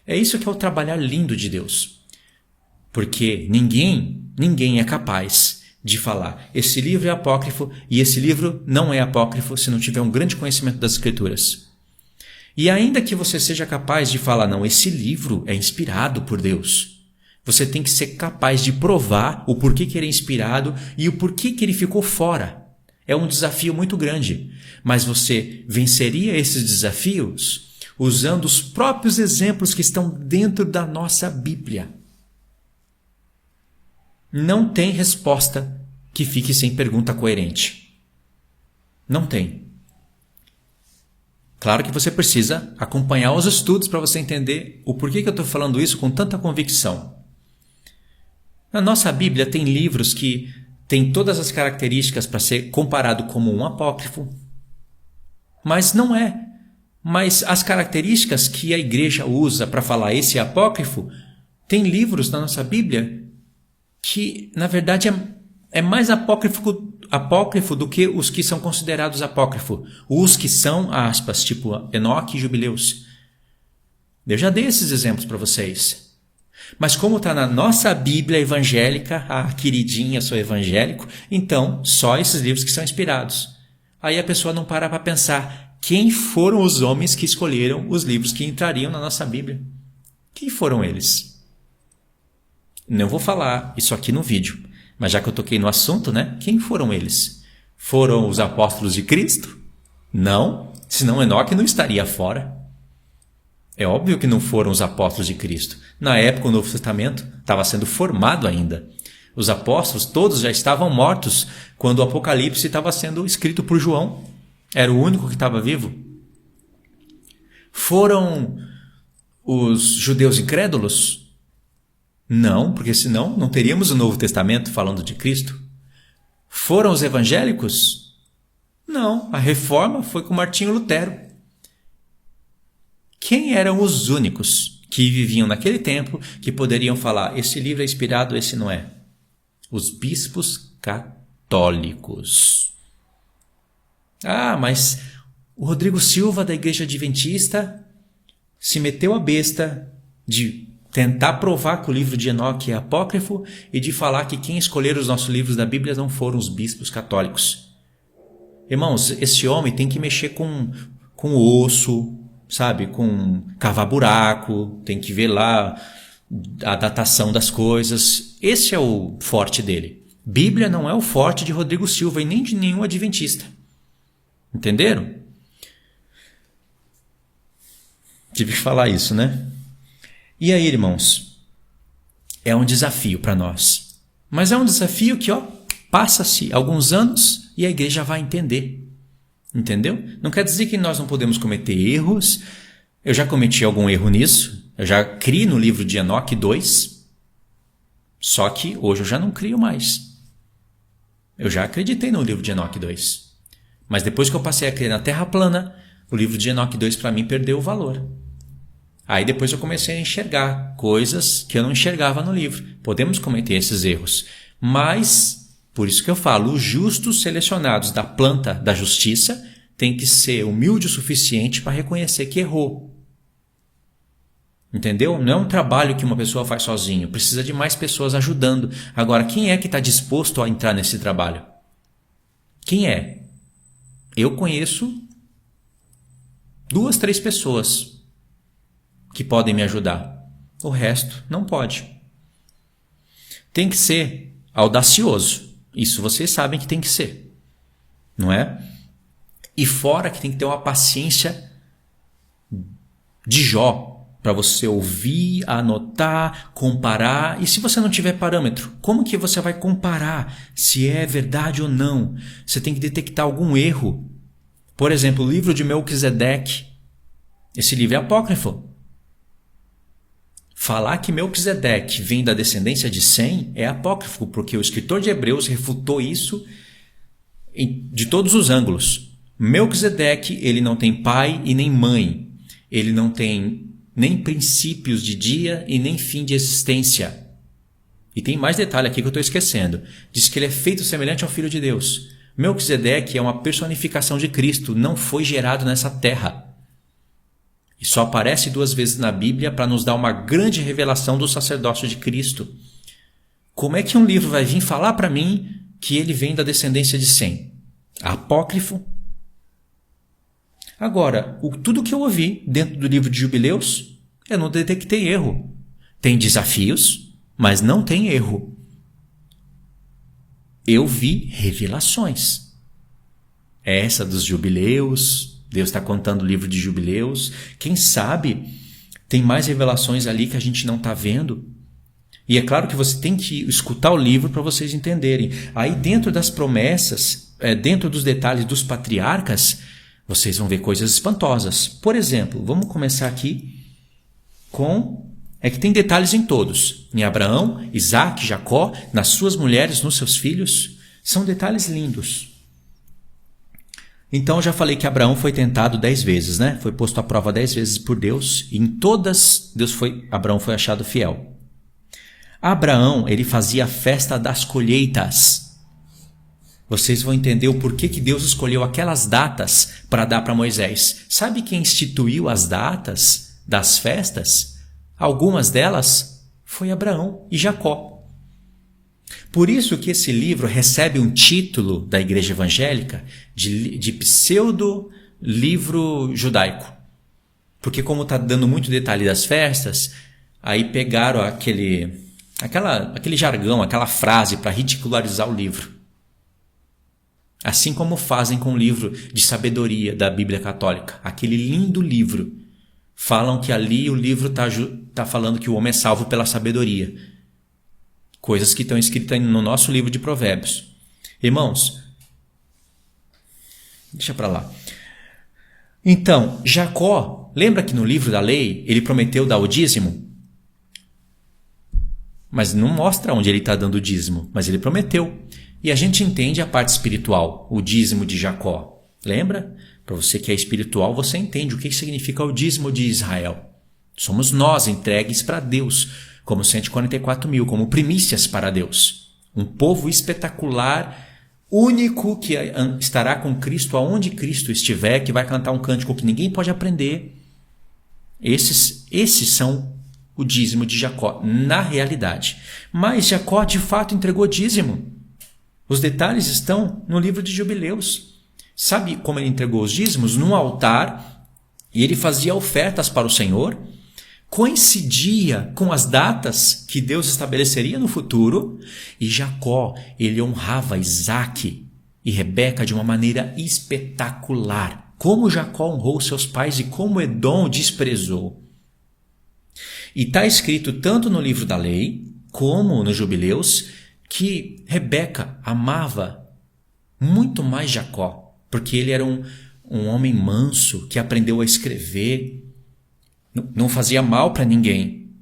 É isso que é o trabalhar lindo de Deus. Porque ninguém é capaz de falar, esse livro é apócrifo e esse livro não é apócrifo se não tiver um grande conhecimento das Escrituras. E ainda que você seja capaz de falar, não, esse livro é inspirado por Deus, você tem que ser capaz de provar o porquê que ele é inspirado e o porquê que ele ficou fora. É um desafio muito grande, mas você venceria esses desafios usando os próprios exemplos que estão dentro da nossa Bíblia. Não tem resposta que fique sem pergunta coerente. Não tem. Claro que você precisa acompanhar os estudos para você entender o porquê que eu estou falando isso com tanta convicção. Na nossa Bíblia tem livros que têm todas as características para ser comparado como um apócrifo, mas não é. Mas as características que a igreja usa para falar esse é apócrifo, tem livros na nossa Bíblia que, na verdade, é mais apócrifo do que os que são considerados apócrifo. Os que são, aspas, tipo Enoque e Jubileus. Eu já dei esses exemplos para vocês. Mas como está na nossa Bíblia evangélica, queridinha, sou evangélico, então só esses livros que são inspirados. Aí a pessoa não para pensar, quem foram os homens que escolheram os livros que entrariam na nossa Bíblia? Quem foram eles? Não vou falar isso aqui no vídeo, mas já que eu toquei no assunto, né? Quem foram eles? Foram os apóstolos de Cristo? Não, senão Enoque não estaria fora. É óbvio que não foram os apóstolos de Cristo. Na época, o Novo Testamento estava sendo formado ainda. Os apóstolos todos já estavam mortos quando o Apocalipse estava sendo escrito por João. Era o único que estava vivo. Foram os judeus incrédulos? Não, porque senão não teríamos o Novo Testamento falando de Cristo. Foram os evangélicos? Não, a reforma foi com Martinho Lutero. Quem eram os únicos que viviam naquele tempo que poderiam falar, esse livro é inspirado, esse não é? Os bispos católicos. Mas o Rodrigo Silva da Igreja Adventista se meteu a besta de tentar provar que o livro de Enoque é apócrifo e de falar que quem escolheram os nossos livros da Bíblia não foram os bispos católicos. Irmãos, esse homem tem que mexer com osso, sabe, com cavar buraco, tem que ver lá a datação das coisas. Esse é o forte dele. Bíblia não é o forte de Rodrigo Silva e nem de nenhum adventista. Entenderam? Tive que falar isso, né? E aí, irmãos? É um desafio para nós. Mas é um desafio que, passa-se alguns anos e a igreja vai entender. Entendeu? Não quer dizer que nós não podemos cometer erros. Eu já cometi algum erro nisso. Eu já criei no livro de Enoque 2. Só que hoje eu já não crio mais. Eu já acreditei no livro de Enoque 2. Mas depois que eu passei a crer na Terra plana, o livro de Enoque 2 para mim perdeu o valor. Aí depois eu comecei a enxergar coisas que eu não enxergava no livro. Podemos cometer esses erros. Mas, por isso que eu falo, os justos selecionados da planta da justiça têm que ser humilde o suficiente para reconhecer que errou. Entendeu? Não é um trabalho que uma pessoa faz sozinho. Precisa de mais pessoas ajudando. Agora, quem é que está disposto a entrar nesse trabalho? Quem é? Eu conheço 2, 3 pessoas que podem me ajudar. O resto não pode. Tem que ser audacioso. Isso vocês sabem que tem que ser. Não é? E fora que tem que ter uma paciência de Jó. para você ouvir, anotar, comparar. E se você não tiver parâmetro, como que você vai comparar se é verdade ou não? Você tem que detectar algum erro. Por exemplo, o livro de Melquisedeque. Esse livro é apócrifo. Falar que Melquisedeque vem da descendência de Sem é apócrifo, porque o escritor de Hebreus refutou isso de todos os ângulos. Melquisedeque, ele não tem pai e nem mãe. Ele não tem nem princípios de dia e nem fim de existência. E tem mais detalhe aqui que eu estou esquecendo. Diz que ele é feito semelhante ao Filho de Deus. Melquisedeque é uma personificação de Cristo, não foi gerado nessa terra. E só aparece 2 vezes na Bíblia para nos dar uma grande revelação do sacerdócio de Cristo. Como é que um livro vai vir falar para mim que ele vem da descendência de Sem? Apócrifo. Agora, tudo que eu ouvi dentro do livro de Jubileus, eu não detectei erro. Tem desafios, mas não tem erro. Eu vi revelações. Essa dos Jubileus, Deus está contando o livro de Jubileus. Quem sabe tem mais revelações ali que a gente não está vendo. E é claro que você tem que escutar o livro para vocês entenderem. Aí dentro das promessas, dentro dos detalhes dos patriarcas, vocês vão ver coisas espantosas. Por exemplo, vamos começar aqui com... É que tem detalhes em todos. Em Abraão, Isaac, Jacó, nas suas mulheres, nos seus filhos. São detalhes lindos. Então, eu já falei que Abraão foi tentado 10 vezes, né? Foi posto à prova 10 vezes por Deus. E em todas, Abraão foi achado fiel. Abraão, ele fazia a festa das colheitas. Vocês vão entender o porquê que Deus escolheu aquelas datas para dar para Moisés. Sabe quem instituiu as datas das festas? Algumas delas foi Abraão e Jacó. Por isso que esse livro recebe um título da igreja evangélica de pseudo-livro judaico. Porque como está dando muito detalhe das festas, aí pegaram aquele jargão, aquela frase para ridicularizar o livro. Assim como fazem com o livro de sabedoria da Bíblia Católica. Aquele lindo livro. Falam que ali o livro está falando que o homem é salvo pela sabedoria. Coisas que estão escritas no nosso livro de Provérbios. Irmãos, deixa para lá. Então, Jacó, lembra que no livro da lei ele prometeu dar o dízimo? Mas não mostra onde ele está dando o dízimo, mas ele prometeu. E a gente entende a parte espiritual, o dízimo de Jacó. Lembra? Para você que é espiritual, você entende o que significa o dízimo de Israel. Somos nós entregues para Deus, como 144.000, como primícias para Deus. Um povo espetacular, único, que estará com Cristo aonde Cristo estiver, que vai cantar um cântico que ninguém pode aprender. Esses são o dízimo de Jacó, na realidade. Mas Jacó, de fato, entregou dízimo. Os detalhes estão no livro de Jubileus. Sabe como ele entregou os dízimos? Num altar, e ele fazia ofertas para o Senhor. Coincidia com as datas que Deus estabeleceria no futuro. E Jacó, ele honrava Isaac e Rebeca de uma maneira espetacular. Como Jacó honrou seus pais e como Edom desprezou. E está escrito tanto no livro da lei, como no Jubileus, que Rebeca amava muito mais Jacó, porque ele era um homem manso, que aprendeu a escrever, não fazia mal para ninguém.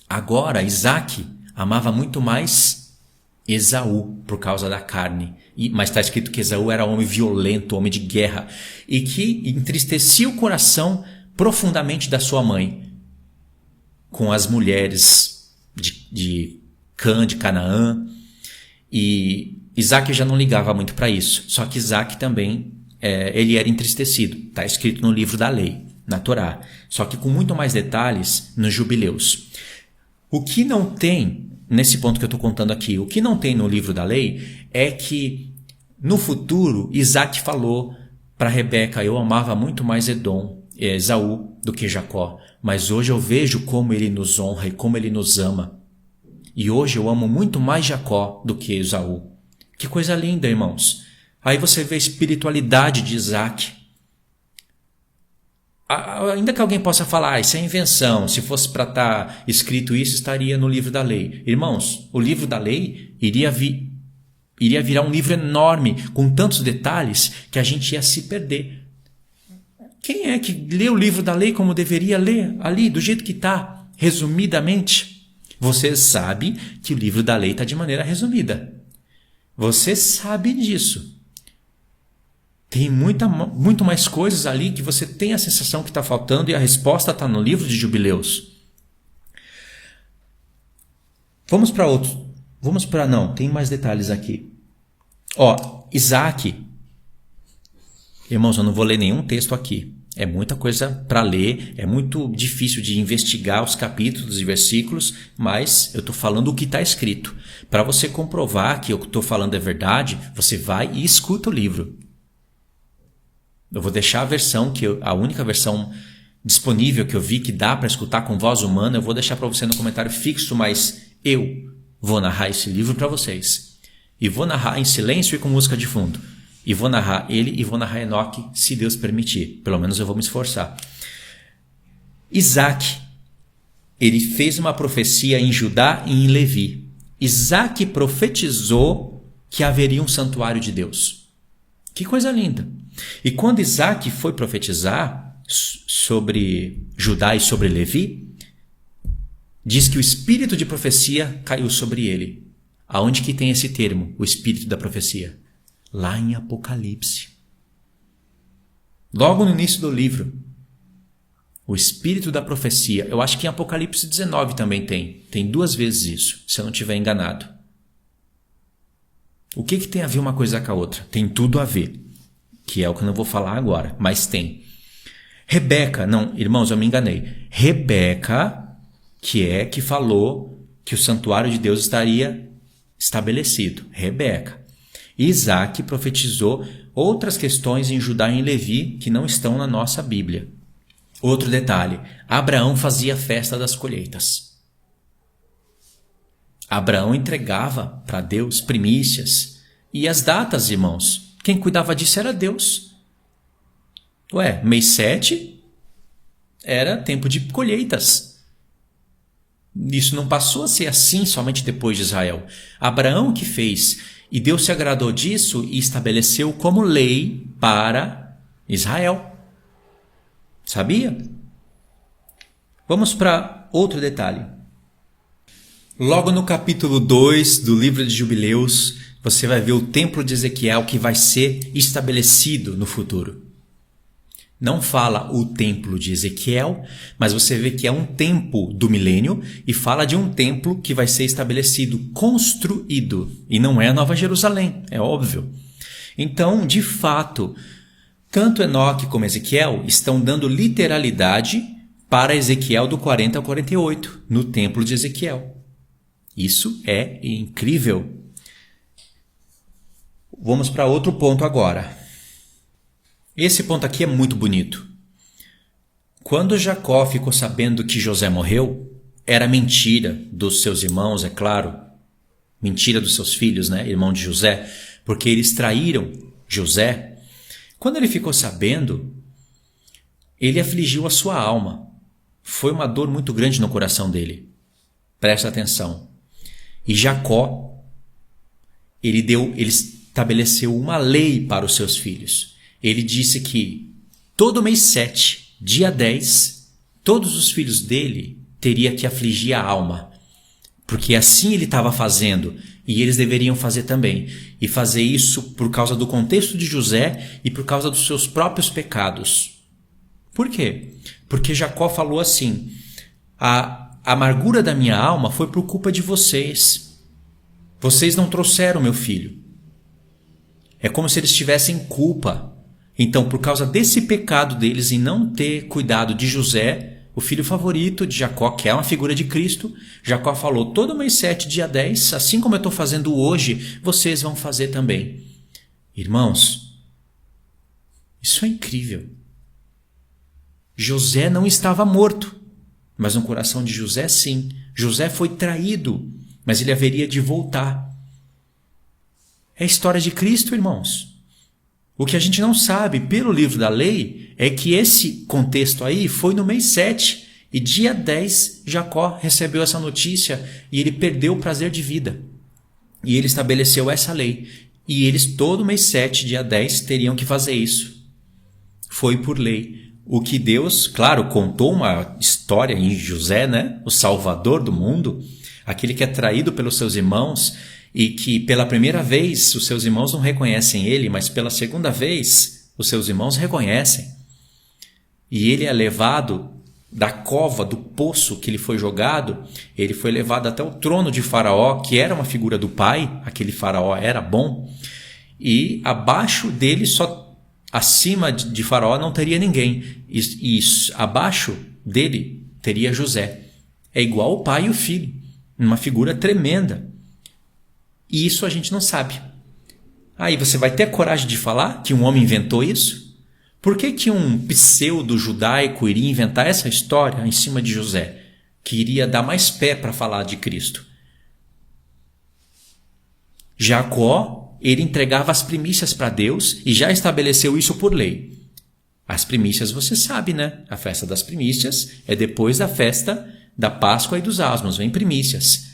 Agora, Isaac amava muito mais Esaú, por causa da carne. Mas está escrito que Esaú era homem violento, homem de guerra, e que entristecia o coração profundamente da sua mãe, com as mulheres de Canaã, e Isaac já não ligava muito para isso. Só que Isaac também, ele era entristecido. Está escrito no livro da lei, na Torá. Só que com muito mais detalhes nos Jubileus. O que não tem, nesse ponto que eu estou contando aqui, o que não tem no livro da lei é que no futuro Isaac falou para Rebeca: eu amava muito mais Esaú do que Jacó, mas hoje eu vejo como ele nos honra e como ele nos ama. E hoje eu amo muito mais Jacó do que Esaú. Que coisa linda, irmãos. Aí você vê a espiritualidade de Isaac. Ainda que alguém possa falar, isso é invenção, se fosse para estar escrito isso, estaria no livro da lei. Irmãos, o livro da lei iria virar um livro enorme, com tantos detalhes, que a gente ia se perder. Quem é que lê o livro da lei como deveria ler, ali, do jeito que está, resumidamente? Você sabe que o livro da lei está de maneira resumida. Você sabe disso. Tem muito mais coisas ali que você tem a sensação que está faltando e a resposta está no livro de Jubileus. Vamos para outro. Não, tem mais detalhes aqui. Isaac. Irmãos, eu não vou ler nenhum texto aqui. É muita coisa para ler, é muito difícil de investigar os capítulos e versículos, mas eu estou falando o que está escrito. Para você comprovar que o que eu estou falando é verdade, você vai e escuta o livro. Eu vou deixar a única versão disponível que eu vi que dá para escutar com voz humana, eu vou deixar para você no comentário fixo, mas eu vou narrar esse livro para vocês. E vou narrar em silêncio e com música de fundo. E vou narrar ele e vou narrar Enoque, se Deus permitir. Pelo menos eu vou me esforçar. Isaac, ele fez uma profecia em Judá e em Levi. Isaac profetizou que haveria um santuário de Deus. Que coisa linda! E quando Isaac foi profetizar sobre Judá e sobre Levi, diz que o espírito de profecia caiu sobre ele. Aonde que tem esse termo, o espírito da profecia? Lá em Apocalipse. Logo no início do livro. O espírito da profecia. Eu acho que em Apocalipse 19 também tem. Tem 2 vezes isso, se eu não estiver enganado. O que tem a ver uma coisa com a outra? Tem tudo a ver. Que é o que eu não vou falar agora, mas tem. Rebeca, não, irmãos, eu me enganei. Rebeca, que falou que o santuário de Deus estaria estabelecido. Rebeca. Isaac profetizou outras questões em Judá e em Levi que não estão na nossa Bíblia. Outro detalhe, Abraão fazia festa das colheitas. Abraão entregava para Deus primícias. E as datas, irmãos? Quem cuidava disso era Deus. Mês 7 era tempo de colheitas. Isso não passou a ser assim somente depois de Israel. Abraão que fez, e Deus se agradou disso e estabeleceu como lei para Israel. Sabia? Vamos para outro detalhe. Logo no capítulo 2 do livro de Jubileus, você vai ver o templo de Ezequiel que vai ser estabelecido no futuro. Não fala o templo de Ezequiel, mas você vê que é um tempo do milênio e fala de um templo que vai ser estabelecido, construído. E não é a Nova Jerusalém, é óbvio. Então, de fato, tanto Enoque como Ezequiel estão dando literalidade para Ezequiel do 40 ao 48, no templo de Ezequiel. Isso é incrível. Vamos para outro ponto agora. Esse ponto aqui é muito bonito. Quando Jacó ficou sabendo que José morreu, era mentira dos seus irmãos, é claro. Mentira dos seus filhos, né? Irmão de José. Porque eles traíram José. Quando ele ficou sabendo, ele afligiu a sua alma. Foi uma dor muito grande no coração dele. Presta atenção. E Jacó, ele estabeleceu uma lei para os seus filhos. Ele disse que todo mês 7, dia 10, todos os filhos dele teria que afligir a alma. Porque assim ele estava fazendo e eles deveriam fazer também. E fazer isso por causa do contexto de José e por causa dos seus próprios pecados. Por quê? Porque Jacó falou assim: a amargura da minha alma foi por culpa de vocês. Vocês não trouxeram meu filho. É como se eles tivessem culpa. Então, por causa desse pecado deles em não ter cuidado de José, o filho favorito de Jacó, que é uma figura de Cristo, Jacó falou: todo mês 7, dia 10, assim como eu estou fazendo hoje, vocês vão fazer também. Irmãos, isso é incrível. José não estava morto, mas no coração de José sim. José foi traído, mas ele haveria de voltar. É a história de Cristo, irmãos. O que a gente não sabe pelo livro da lei é que esse contexto aí foi no mês 7 e dia 10 Jacó recebeu essa notícia e ele perdeu o prazer de vida. E ele estabeleceu essa lei. E eles todo mês 7, dia 10, teriam que fazer isso. Foi por lei. O que Deus, claro, contou uma história em José, né? O salvador do mundo, aquele que é traído pelos seus irmãos e que pela primeira vez os seus irmãos não reconhecem ele, mas pela segunda vez os seus irmãos reconhecem. E ele é levado da cova, do poço que ele foi jogado, ele foi levado até o trono de Faraó, que era uma figura do pai, aquele Faraó era bom, e abaixo dele, só acima de Faraó não teria ninguém, e abaixo dele teria José. É igual o pai e o filho, uma figura tremenda. E isso a gente não sabe. Aí você vai ter a coragem de falar que um homem inventou isso? Por que um pseudo-judaico iria inventar essa história em cima de José, que iria dar mais pé para falar de Cristo? Jacó, ele entregava as primícias para Deus e já estabeleceu isso por lei. As primícias você sabe, né? A festa das primícias é depois da festa da Páscoa e dos Asmos, vem primícias.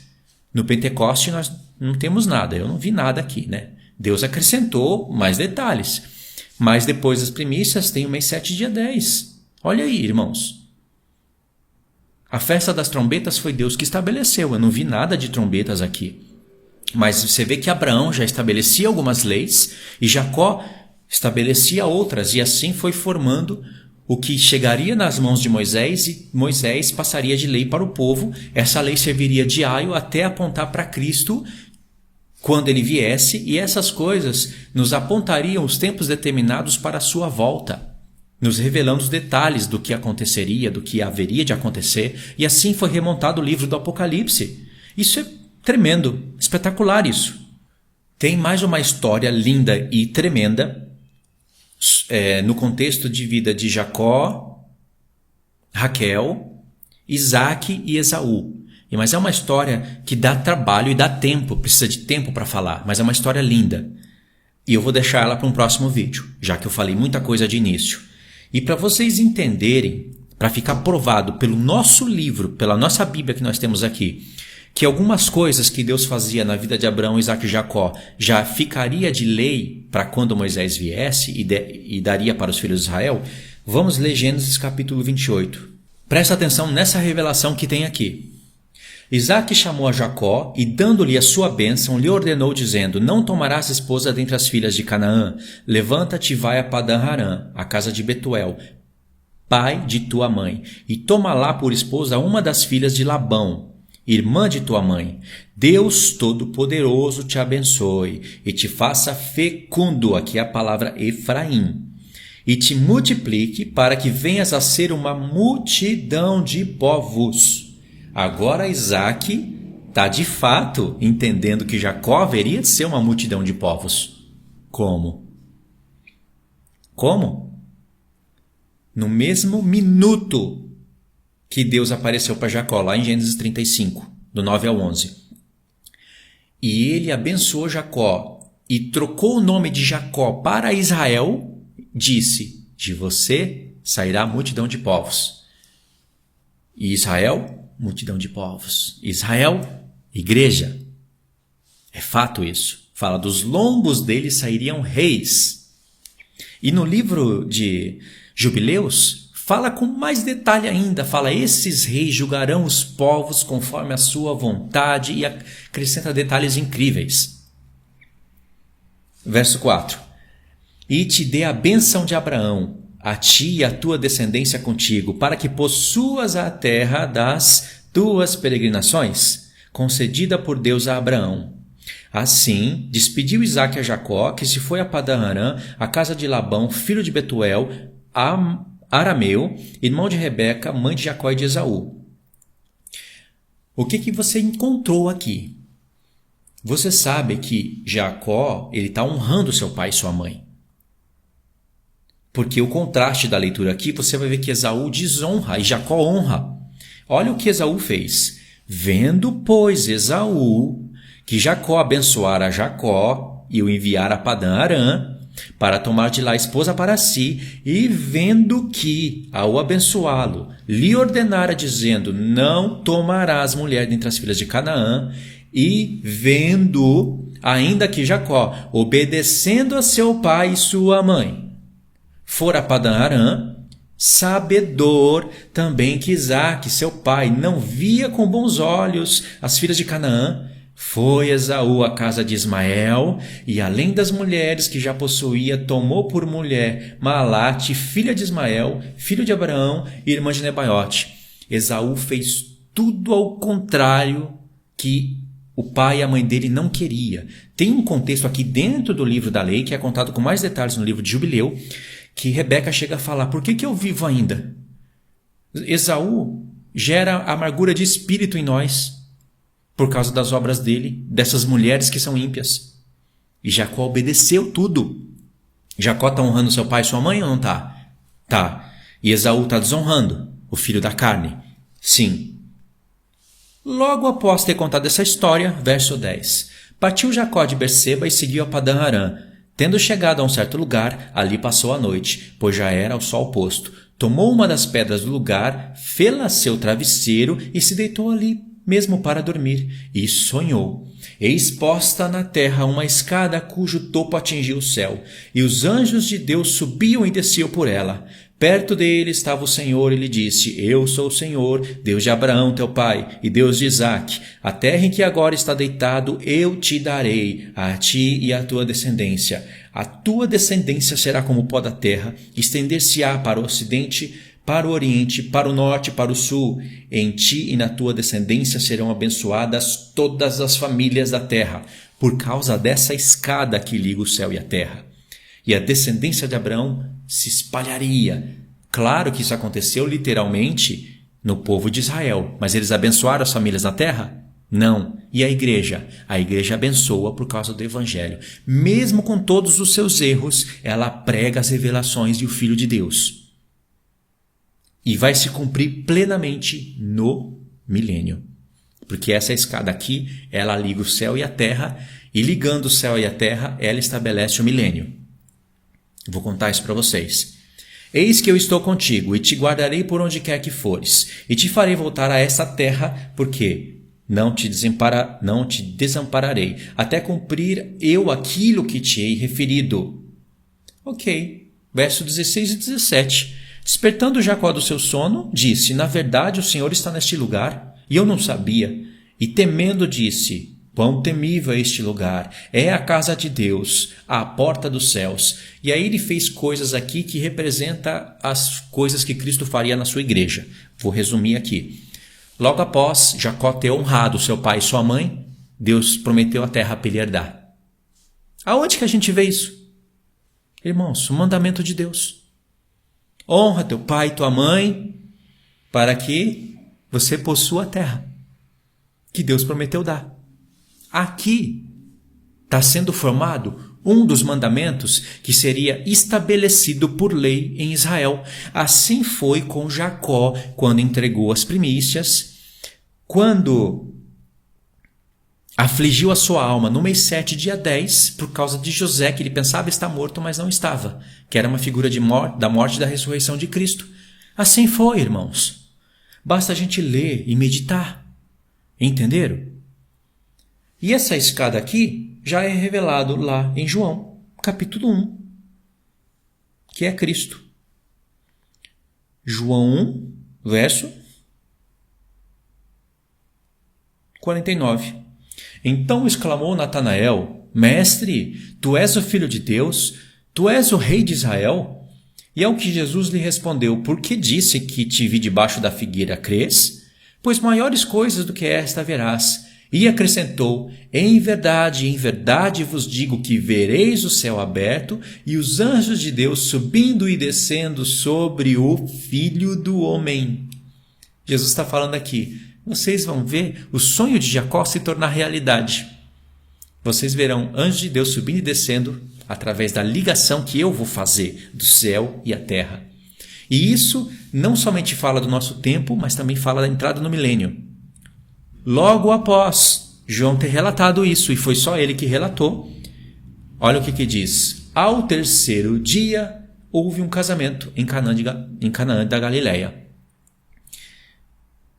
No Pentecoste nós não temos nada, eu não vi nada aqui, né? Deus acrescentou mais detalhes. Mas depois das primícias tem o mês 7, dia 10. Olha aí, irmãos. A festa das trombetas foi Deus que estabeleceu. Eu não vi nada de trombetas aqui. Mas você vê que Abraão já estabelecia algumas leis e Jacó estabelecia outras. E assim foi formando o que chegaria nas mãos de Moisés e Moisés passaria de lei para o povo. Essa lei serviria de aio até apontar para Cristo quando ele viesse, e essas coisas nos apontariam os tempos determinados para a sua volta, nos revelando os detalhes do que aconteceria, do que haveria de acontecer, e assim foi remontado o livro do Apocalipse. Isso é tremendo, espetacular isso. Tem mais uma história linda e tremenda no contexto de vida de Jacó, Raquel, Isaac e Esaú. Mas é uma história que dá trabalho e dá tempo, precisa de tempo para falar, mas é uma história linda. E eu vou deixar ela para um próximo vídeo, já que eu falei muita coisa de início. E para vocês entenderem, para ficar provado pelo nosso livro, pela nossa Bíblia que nós temos aqui, que algumas coisas que Deus fazia na vida de Abraão, Isaac e Jacó já ficaria de lei para quando Moisés viesse e daria para os filhos de Israel, vamos ler Gênesis capítulo 28. Presta atenção nessa revelação que tem aqui. Isaac chamou a Jacó e, dando-lhe a sua bênção, lhe ordenou, dizendo: Não tomarás esposa dentre as filhas de Canaã. Levanta-te e vai a Padã-Arã, a casa de Betuel, pai de tua mãe, e toma lá por esposa uma das filhas de Labão, irmã de tua mãe. Deus Todo-Poderoso te abençoe e te faça fecundo, aqui é a palavra Efraim, e te multiplique para que venhas a ser uma multidão de povos. Agora Isaac está de fato entendendo que Jacó haveria de ser uma multidão de povos. Como? Como? No mesmo minuto que Deus apareceu para Jacó, lá em Gênesis 35, do 9 ao 11. E ele abençoou Jacó e trocou o nome de Jacó para Israel, disse: de você sairá a multidão de povos. E Israel, multidão de povos. Israel, igreja. É fato isso. Fala, dos lombos dele sairiam reis. E no livro de Jubileus, fala com mais detalhe ainda. Fala, esses reis julgarão os povos conforme a sua vontade, e acrescenta detalhes incríveis. Verso 4. E te dê a bênção de Abraão, a ti e a tua descendência contigo, para que possuas a terra das tuas peregrinações, concedida por Deus a Abraão. Assim, despediu Isaque a Jacó, que se foi a Padã-Arã, a casa de Labão, filho de Betuel, arameu, irmão de Rebeca, mãe de Jacó e de Esaú. O que você encontrou aqui? Você sabe que Jacó está honrando seu pai e sua mãe. Porque o contraste da leitura aqui, você vai ver que Esaú desonra e Jacó honra. Olha o que Esaú fez. Vendo, pois, Esaú que Jacó abençoara a Jacó e o enviara a Padã-Arã, para tomar de lá esposa para si, e vendo que, ao abençoá-lo, lhe ordenara dizendo, não tomarás mulher dentre as filhas de Canaã, e vendo ainda que Jacó, obedecendo a seu pai e sua mãe, fora a Padã-Arã, sabedor também que Isaque, seu pai, não via com bons olhos as filhas de Canaã, foi Esaú à casa de Ismael, e além das mulheres que já possuía, tomou por mulher Maalate, filha de Ismael, filho de Abraão, irmã de Nebaiote. Esaú fez tudo ao contrário que o pai e a mãe dele não queria. Tem um contexto aqui dentro do livro da lei, que é contado com mais detalhes no livro de Jubileu, que Rebeca chega a falar, por que eu vivo ainda? Esaú gera amargura de espírito em nós, por causa das obras dele, dessas mulheres que são ímpias. E Jacó obedeceu tudo. Jacó está honrando seu pai e sua mãe ou não está? Tá. E Esaú está desonrando o filho da carne? Sim. Logo após ter contado essa história, verso 10. Partiu Jacó de Berseba e seguiu a Padã-Arã. Tendo chegado a um certo lugar, ali passou a noite, pois já era o sol posto. Tomou uma das pedras do lugar, fê-la seu travesseiro e se deitou ali, mesmo para dormir, e sonhou. Eis posta na terra uma escada cujo topo atingia o céu, e os anjos de Deus subiam e desciam por ela. Perto dele estava o Senhor e lhe disse, eu sou o Senhor, Deus de Abraão teu pai, e Deus de Isaque. A terra em que agora está deitado eu te darei, a ti e à tua descendência. A tua descendência será como o pó da terra, estender-se-á para o ocidente, para o oriente, para o norte, para o sul. Em ti e na tua descendência serão abençoadas todas as famílias da terra, por causa dessa escada que liga o céu e a terra. E a descendência de Abraão se espalharia. Claro que isso aconteceu literalmente no povo de Israel, mas eles abençoaram as famílias da terra? Não. E a igreja? A igreja abençoa por causa do evangelho. Mesmo com todos os seus erros, ela prega as revelações do Filho de Deus. E vai se cumprir plenamente no milênio. Porque essa escada aqui, ela liga o céu e a terra, e ligando o céu e a terra, ela estabelece o milênio. Vou contar isso para vocês. Eis que eu estou contigo, e te guardarei por onde quer que fores, e te farei voltar a essa terra, porque não te desampararei, até cumprir eu aquilo que te hei referido. Ok, verso 16 e 17. Despertando Jacó do seu sono, disse, na verdade o Senhor está neste lugar, e eu não sabia. E temendo disse, quão temível é este lugar, é a casa de Deus, a porta dos céus. E aí ele fez coisas aqui que representam as coisas que Cristo faria na sua igreja. Vou resumir aqui. Logo após Jacó ter honrado seu pai e sua mãe, Deus prometeu a terra para ele herdar. Aonde que a gente vê isso? Irmãos, o mandamento de Deus. Honra teu pai e tua mãe para que você possua a terra que Deus prometeu dar. Aqui está sendo formado um dos mandamentos que seria estabelecido por lei em Israel. Assim foi com Jacó quando entregou as primícias, quando afligiu a sua alma no mês 7, dia 10, por causa de José, que ele pensava estar morto, mas não estava, que era uma figura da morte e da ressurreição de Cristo. Assim foi, irmãos. Basta a gente ler e meditar. Entenderam? E essa escada aqui já é revelado lá em João, capítulo 1, que é Cristo. João 1, verso 49. Então exclamou Natanael, Mestre, tu és o Filho de Deus, tu és o Rei de Israel? E ao que Jesus lhe respondeu, por que disse que te vi debaixo da figueira, crês? Pois maiores coisas do que esta verás. E acrescentou, em verdade vos digo que vereis o céu aberto e os anjos de Deus subindo e descendo sobre o Filho do Homem. Jesus está falando aqui, vocês vão ver o sonho de Jacó se tornar realidade. Vocês verão anjos de Deus subindo e descendo através da ligação que eu vou fazer do céu e a terra. E isso não somente fala do nosso tempo, mas também fala da entrada no milênio. Logo após João ter relatado isso, e foi só ele que relatou, olha o que diz. ao terceiro dia, houve um casamento em Canaã da Galileia.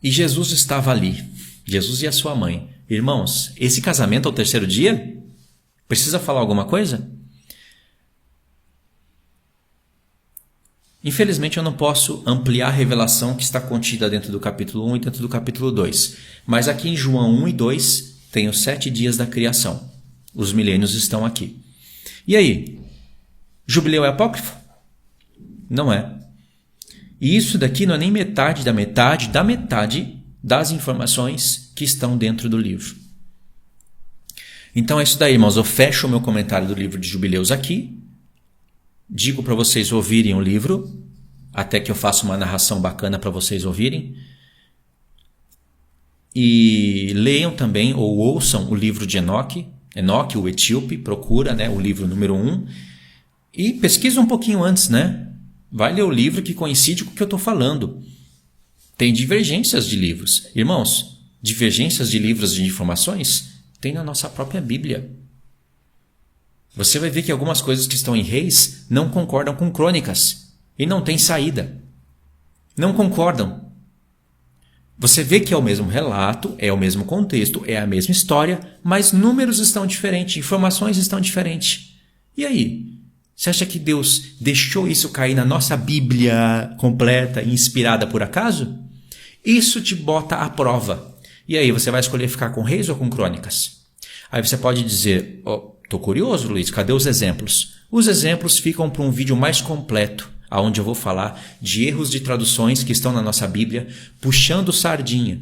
E Jesus estava ali, Jesus e a sua mãe. Irmãos, esse casamento ao terceiro dia, precisa falar alguma coisa? Infelizmente eu não posso ampliar a revelação que está contida dentro do capítulo 1 e dentro do capítulo 2. Mas aqui em João 1 e 2 tem os 7 dias da criação. Os milênios estão aqui. E aí? Jubileu é apócrifo? Não é. E isso daqui não é nem metade da metade das informações que estão dentro do livro. Então é isso daí, irmãos. Eu fecho o meu comentário do livro de Jubileus aqui. Digo para vocês ouvirem o livro, até que eu faça uma narração bacana para vocês ouvirem. E leiam também ou ouçam o livro de Enoque, o etíope, procura, né, o livro número 1. E pesquisa um pouquinho antes, né? Vai ler o livro que coincide com o que eu estou falando. Tem divergências de livros. Irmãos, divergências de livros de informações tem na nossa própria Bíblia. Você vai ver que algumas coisas que estão em Reis não concordam com Crônicas. E não tem saída. Não concordam. Você vê que é o mesmo relato, é o mesmo contexto, é a mesma história, mas números estão diferentes, informações estão diferentes. E aí? Você acha que Deus deixou isso cair na nossa Bíblia completa e inspirada por acaso? Isso te bota à prova. E aí, você vai escolher ficar com Reis ou com Crônicas? Aí você pode dizer... Estou curioso, Luiz, cadê os exemplos? Os exemplos ficam para um vídeo mais completo, onde eu vou falar de erros de traduções que estão na nossa Bíblia, puxando sardinha,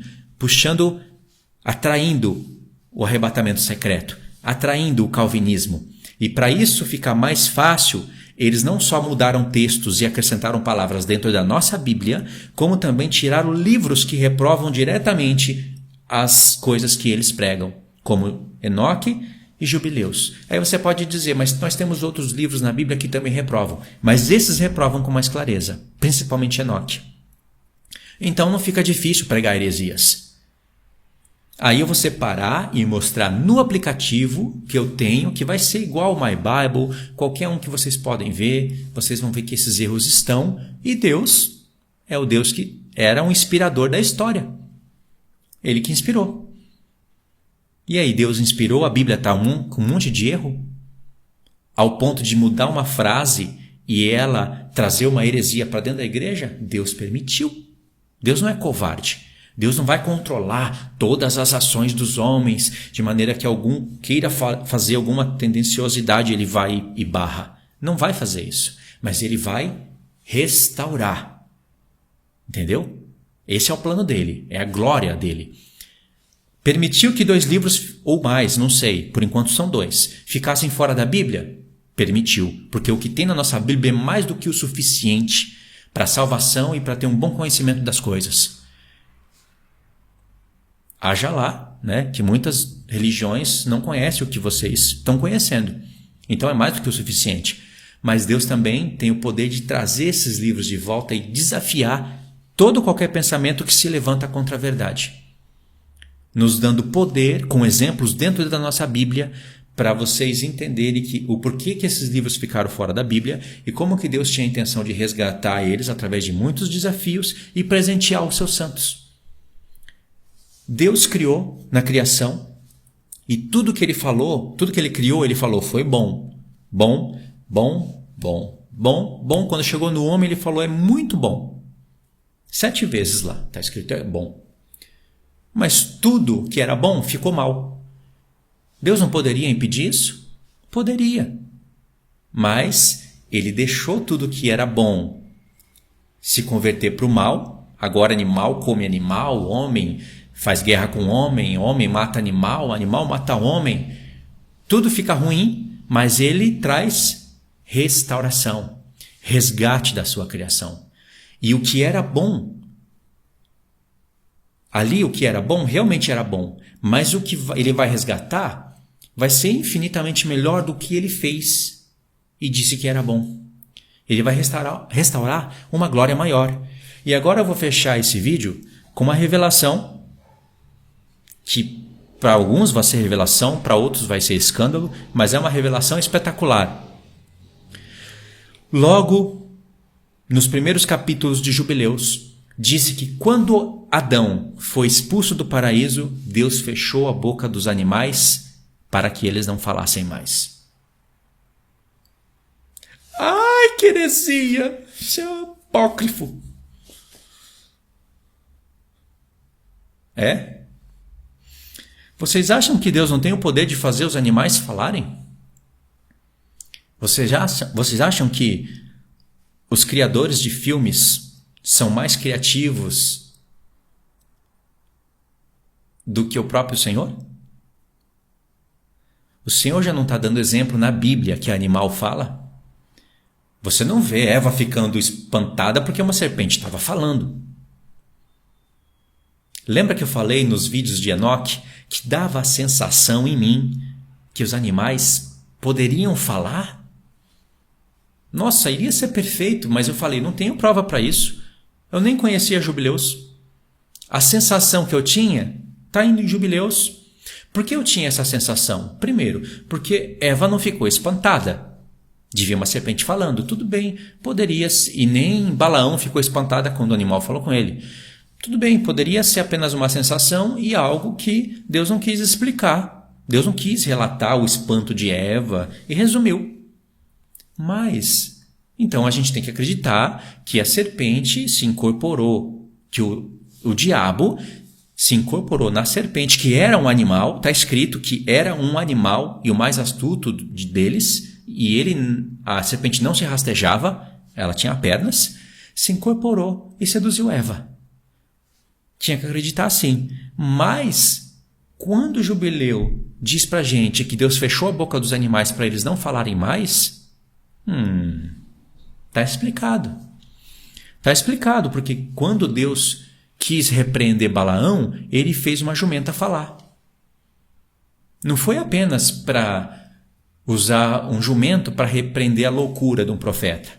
atraindo o arrebatamento secreto, atraindo o calvinismo. E para isso ficar mais fácil, eles não só mudaram textos e acrescentaram palavras dentro da nossa Bíblia, como também tiraram livros que reprovam diretamente as coisas que eles pregam, como Enoque e Jubileus. Aí você pode dizer, mas nós temos outros livros na Bíblia que também reprovam. Mas esses reprovam com mais clareza, principalmente Enoque. Então não fica difícil pregar heresias. Aí eu vou separar e mostrar no aplicativo que eu tenho, que vai ser igual ao My Bible, qualquer um que vocês podem ver, vocês vão ver que esses erros estão, e Deus é o Deus que era um inspirador da história. Ele que inspirou. E aí, Deus inspirou, a Bíblia está com um monte de erro? Ao ponto de mudar uma frase e ela trazer uma heresia para dentro da igreja? Deus permitiu. Deus não é covarde. Deus não vai controlar todas as ações dos homens de maneira que algum queira fazer alguma tendenciosidade, ele vai e barra. Não vai fazer isso. Mas ele vai restaurar. Entendeu? Esse é o plano dele. É a glória dele. Permitiu que 2 livros, ou mais, não sei, por enquanto são 2, ficassem fora da Bíblia? Permitiu, porque o que tem na nossa Bíblia é mais do que o suficiente para a salvação e para ter um bom conhecimento das coisas. Haja lá, né, que muitas religiões não conhecem o que vocês estão conhecendo. Então é mais do que o suficiente. Mas Deus também tem o poder de trazer esses livros de volta e desafiar todo qualquer pensamento que se levanta contra a verdade. Nos dando poder, com exemplos dentro da nossa Bíblia, para vocês entenderem o porquê que esses livros ficaram fora da Bíblia e como que Deus tinha a intenção de resgatar eles através de muitos desafios e presentear os seus santos. Deus criou na criação e tudo que ele falou, tudo que ele criou, ele falou foi bom. Bom, bom, bom, bom, bom. Quando chegou no homem, ele falou é muito bom. 7 vezes lá, está escrito é bom. Mas tudo que era bom ficou mal. Deus não poderia impedir isso? Poderia. Mas ele deixou tudo que era bom se converter para o mal. Agora animal come animal, homem faz guerra com homem, homem mata animal, animal mata homem. Tudo fica ruim, mas ele traz restauração, resgate da sua criação. E o que era bom, ali o que era bom realmente era bom, mas o que ele vai resgatar vai ser infinitamente melhor do que ele fez e disse que era bom. Ele vai restaurar uma glória maior. E agora eu vou fechar esse vídeo com uma revelação que para alguns vai ser revelação, para outros vai ser escândalo, mas é uma revelação espetacular. Logo, nos primeiros capítulos de Jubileus, disse que quando Adão foi expulso do paraíso, Deus fechou a boca dos animais para que eles não falassem mais. Ai, que heresia! Isso é apócrifo. É? Vocês acham que Deus não tem o poder de fazer os animais falarem? Vocês acham que os criadores de filmes são mais criativos do que o próprio Senhor? O Senhor já não está dando exemplo na Bíblia que animal fala? Você não vê Eva ficando espantada porque uma serpente estava falando. Lembra que eu falei nos vídeos de Enoque que dava a sensação em mim que os animais poderiam falar? Nossa, iria ser perfeito, mas eu falei, não tenho prova para isso. Eu nem conhecia Jubileus. A sensação que eu tinha está indo em Jubileus. Por que eu tinha essa sensação? Primeiro, porque Eva não ficou espantada. Devia uma serpente falando, tudo bem, poderia, e nem Balaão ficou espantada quando o animal falou com ele. Tudo bem, poderia ser apenas uma sensação e algo que Deus não quis explicar. Deus não quis relatar o espanto de Eva e resumiu. Mas, então a gente tem que acreditar que a serpente se incorporou, que o diabo se incorporou na serpente, que era um animal, está escrito que era um animal e o mais astuto deles, e a serpente não se rastejava, ela tinha pernas, se incorporou e seduziu Eva. Tinha que acreditar sim. Mas, quando o Jubileu diz pra gente que Deus fechou a boca dos animais para eles não falarem mais, tá explicado. Tá explicado, porque quando Deus quis repreender Balaão, ele fez uma jumenta falar. Não foi apenas para usar um jumento para repreender a loucura de um profeta.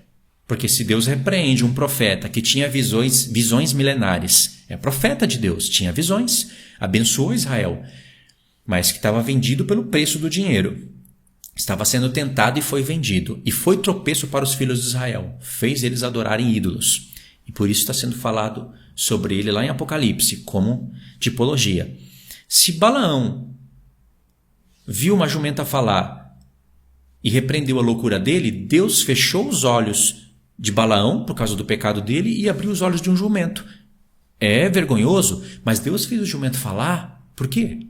Porque se Deus repreende um profeta que tinha visões milenares, é profeta de Deus, tinha visões, abençoou Israel, mas que estava vendido pelo preço do dinheiro. Estava sendo tentado e foi vendido, e foi tropeço para os filhos de Israel, fez eles adorarem ídolos. E por isso está sendo falado sobre ele lá em Apocalipse, como tipologia. Se Balaão viu uma jumenta falar e repreendeu a loucura dele, Deus fechou os olhos de Balaão por causa do pecado dele e abriu os olhos de um jumento. É vergonhoso, mas Deus fez o jumento falar. Por quê?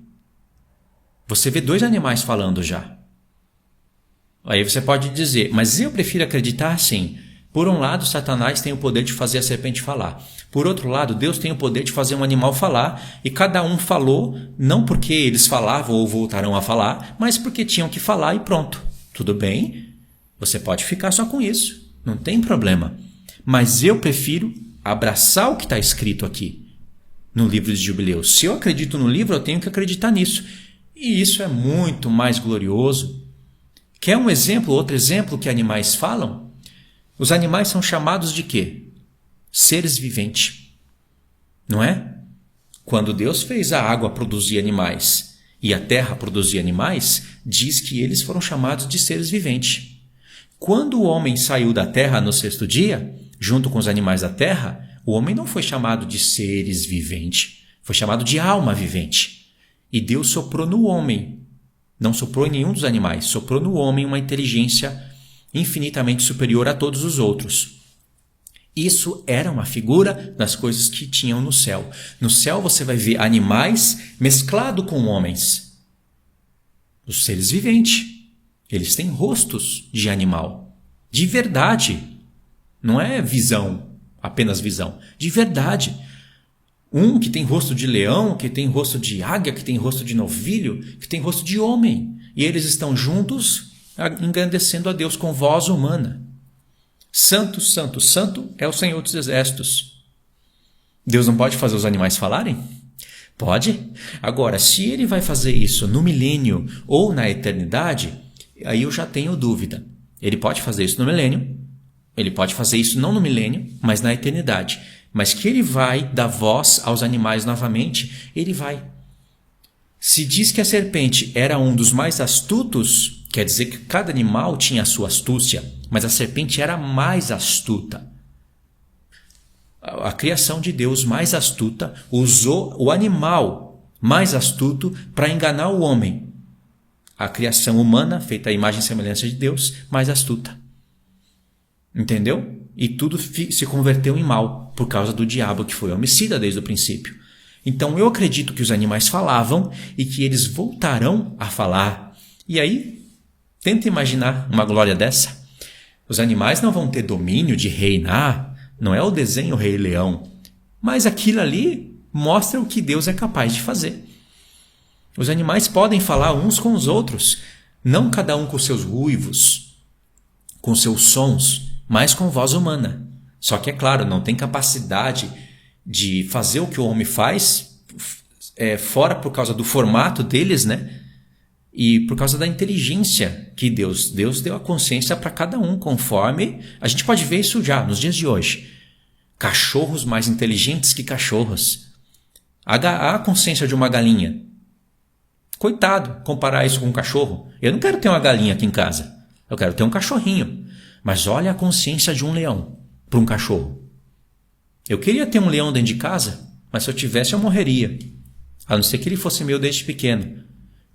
Você vê dois animais falando já. Aí você pode dizer, mas eu prefiro acreditar assim. Por um lado, Satanás tem o poder de fazer a serpente falar. Por outro lado, Deus tem o poder de fazer um animal falar, e cada um falou, não porque eles falavam ou voltaram a falar, mas porque tinham que falar e pronto. Tudo bem? Você pode ficar só com isso. Não tem problema. Mas eu prefiro abraçar o que está escrito aqui no livro de Jubileus. Se eu acredito no livro, eu tenho que acreditar nisso. E isso é muito mais glorioso. Quer um exemplo, outro exemplo que animais falam? Os animais são chamados de quê? Seres viventes. Não é? Quando Deus fez a água produzir animais e a terra produzir animais, diz que eles foram chamados de seres viventes. Quando o homem saiu da terra no sexto dia, junto com os animais da terra, o homem não foi chamado de seres viventes, foi chamado de alma vivente. E Deus soprou no homem, não soprou em nenhum dos animais, soprou no homem uma inteligência infinitamente superior a todos os outros. Isso era uma figura das coisas que tinham no céu. No céu você vai ver animais mesclados com homens. Os seres viventes. Eles têm rostos de animal. De verdade. Não é visão, apenas visão. De verdade. Um que tem rosto de leão, que tem rosto de águia, que tem rosto de novilho, que tem rosto de homem. E eles estão juntos, engrandecendo a Deus com voz humana. Santo, santo, santo é o Senhor dos Exércitos. Deus não pode fazer os animais falarem? Pode. Agora, se ele vai fazer isso no milênio ou na eternidade, aí eu já tenho dúvida. Ele pode fazer isso no milênio, ele pode fazer isso não no milênio, mas na eternidade. Mas que ele vai dar voz aos animais novamente, ele vai. Se diz que a serpente era um dos mais astutos, quer dizer que cada animal tinha a sua astúcia. mas a serpente era mais astuta. A criação de Deus mais astuta usou o animal mais astuto para enganar o homem. A criação humana, feita à imagem e semelhança de Deus, mais astuta. Entendeu? E tudo se converteu em mal por causa do diabo, que foi homicida desde o princípio. Então eu acredito que os animais falavam e que eles voltarão a falar. E aí, tenta imaginar uma glória dessa. Os animais não vão ter domínio de reinar, não é o desenho Rei Leão, mas aquilo ali mostra o que Deus é capaz de fazer. Os animais podem falar uns com os outros, não cada um com seus ruivos, com seus sons, mas com voz humana. Só que, é claro, não tem capacidade de fazer o que o homem faz, fora por causa do formato deles, né? E por causa da inteligência que Deus deu a consciência para cada um, conforme... A gente pode ver isso já nos dias de hoje. Cachorros mais inteligentes que cachorros. A consciência de uma galinha. Coitado, comparar isso com um cachorro. Eu não quero ter uma galinha aqui em casa. Eu quero ter um cachorrinho. Mas olha a consciência de um leão para um cachorro. Eu queria ter um leão dentro de casa, mas se eu tivesse eu morreria. A não ser que ele fosse meu desde pequeno.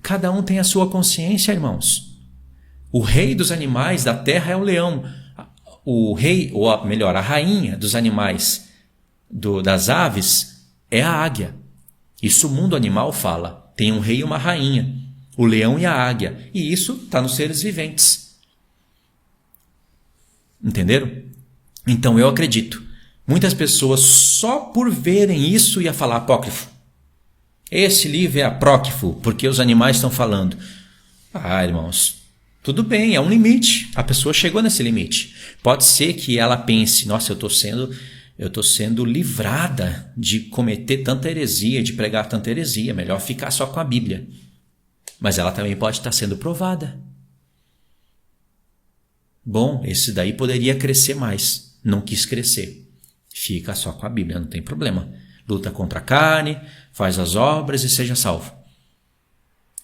Cada um tem a sua consciência, irmãos. O rei dos animais da terra é o leão. O rei, ou melhor, a rainha dos animais, das aves, é a águia. Isso o mundo animal fala. Tem um rei e uma rainha, o leão e a águia. E isso está nos seres viventes. Entenderam? Então eu acredito. Muitas pessoas só por verem isso iam falar apócrifo. Esse livro é apócrifo porque os animais estão falando. Ah, irmãos, tudo bem, é um limite. A pessoa chegou nesse limite. Pode ser que ela pense, nossa, eu estou sendo livrada de cometer tanta heresia, de pregar tanta heresia. Melhor ficar só com a Bíblia. Mas ela também pode estar sendo provada. Bom, esse daí poderia crescer mais. Não quis crescer. Fica só com a Bíblia, não tem problema. Luta contra a carne, faz as obras e seja salvo.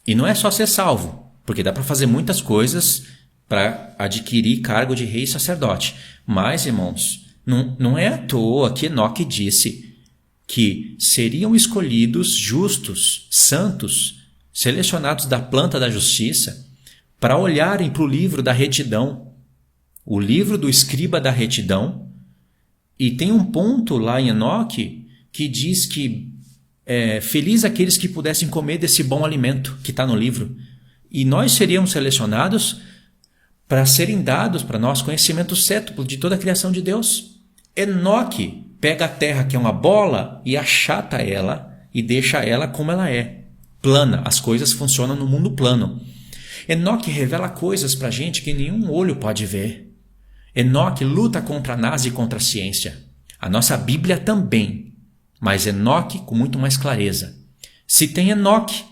E não é só ser salvo, porque dá para fazer muitas coisas para adquirir cargo de rei e sacerdote. Mas, irmãos, não é à toa que Enoque disse que seriam escolhidos justos, santos, selecionados da planta da justiça, para olharem para o livro da retidão, o livro do escriba da retidão. E tem um ponto lá em Enoque que diz que feliz aqueles que pudessem comer desse bom alimento que está no livro. E nós seríamos selecionados para serem dados para nós conhecimento cétuplo de toda a criação de Deus. Enoque pega a terra, que é uma bola, e achata ela e deixa ela como ela é, plana. As coisas funcionam no mundo plano. Enoque revela coisas para a gente que nenhum olho pode ver. Enoque luta contra a NASA e contra a ciência. A nossa Bíblia também. Mas Enoque com muito mais clareza. Se tem Enoque,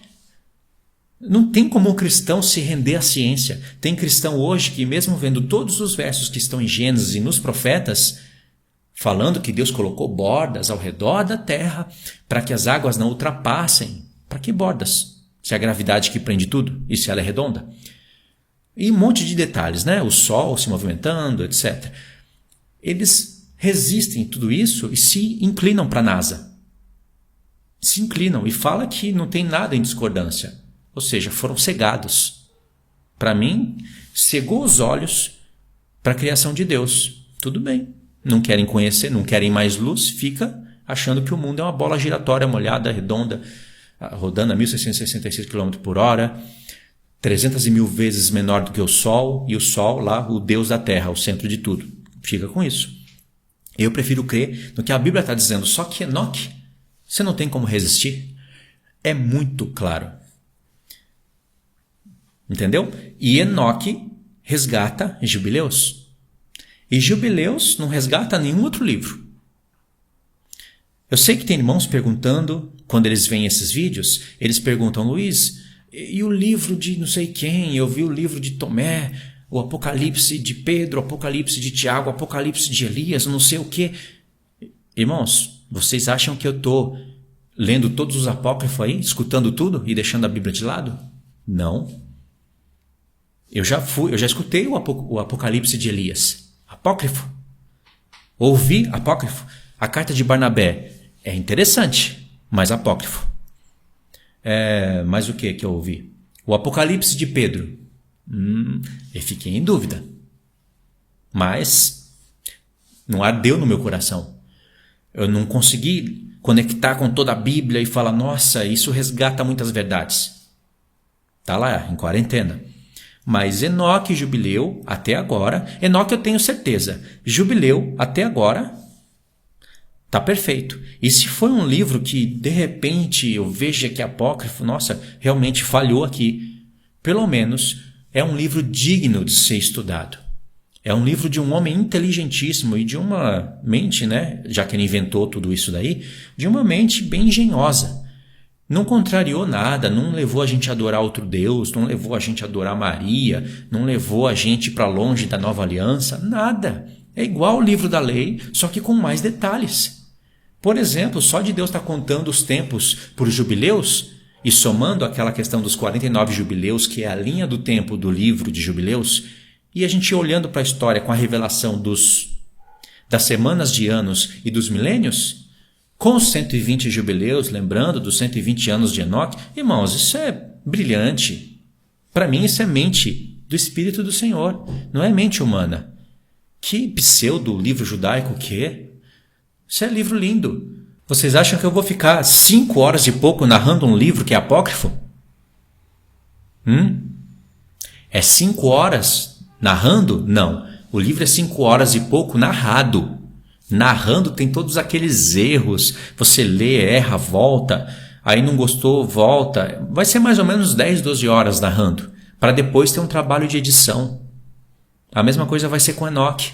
não tem como um cristão se render à ciência. Tem cristão hoje que, mesmo vendo todos os versos que estão em Gênesis e nos profetas, falando que Deus colocou bordas ao redor da terra para que as águas não ultrapassem. Para que bordas? Se é a gravidade que prende tudo e se ela é redonda? E um monte de detalhes, né? O sol se movimentando, etc. Eles resistem a tudo isso e se inclinam para a NASA. Se inclinam e falam que não tem nada em discordância. Ou seja, foram cegados. Para mim, cegou os olhos para a criação de Deus. Tudo bem. Não querem conhecer, não querem mais luz, fica achando que o mundo é uma bola giratória molhada, redonda, rodando a 1.666 km por hora, 300.000 vezes menor do que o Sol, e o Sol lá, o Deus da Terra, o centro de tudo. Fica com isso. Eu prefiro crer no que a Bíblia está dizendo. Só que Enoque, você não tem como resistir. É muito claro. Entendeu? E Enoque resgata Jubileus. E Jubileus não resgata nenhum outro livro. Eu sei que tem irmãos perguntando, quando eles veem esses vídeos, eles perguntam, Luiz, e o livro de não sei quem? Eu vi o livro de Tomé, o Apocalipse de Pedro, o Apocalipse de Tiago, o Apocalipse de Elias, não sei o quê. Irmãos, vocês acham que eu estou lendo todos os apócrifos aí, escutando tudo e deixando a Bíblia de lado? Não. Eu já escutei o Apocalipse de Elias. Apócrifo. Ouvi apócrifo. A carta de Barnabé é interessante, mas apócrifo. Mas o que eu ouvi? O Apocalipse de Pedro. Eu fiquei em dúvida. Mas não ardeu no meu coração. Eu não consegui conectar com toda a Bíblia e falar, nossa, isso resgata muitas verdades. Tá lá, em quarentena. Mas Enoque e Jubileu, até agora, Enoque eu tenho certeza, Jubileu, até agora, tá perfeito. E se foi um livro que, de repente, eu vejo que é apócrifo, nossa, realmente falhou aqui, pelo menos é um livro digno de ser estudado. É um livro de um homem inteligentíssimo e de uma mente, né, já que ele inventou tudo isso daí, de uma mente bem engenhosa. Não contrariou nada, não levou a gente a adorar outro Deus, não levou a gente a adorar Maria, não levou a gente para longe da nova aliança, nada. É igual o livro da lei, só que com mais detalhes. Por exemplo, só de Deus estar contando os tempos por jubileus e somando aquela questão dos 49 jubileus, que é a linha do tempo do livro de Jubileus, e a gente olhando para a história com a revelação das semanas de anos e dos milênios, com os 120 jubileus, lembrando dos 120 anos de Enoque, irmãos, isso é brilhante. Para mim isso é mente do Espírito do Senhor, não é mente humana. Que pseudo livro judaico que é? Isso é livro lindo. Vocês acham que eu vou ficar 5 horas e pouco narrando um livro que é apócrifo? É 5 horas narrando? Não. O livro é 5 horas e pouco narrado. Narrando tem todos aqueles erros. Você lê, erra, volta. Aí não gostou, volta. Vai ser mais ou menos 10, 12 horas narrando. Para depois ter um trabalho de edição. A mesma coisa vai ser com Enoque.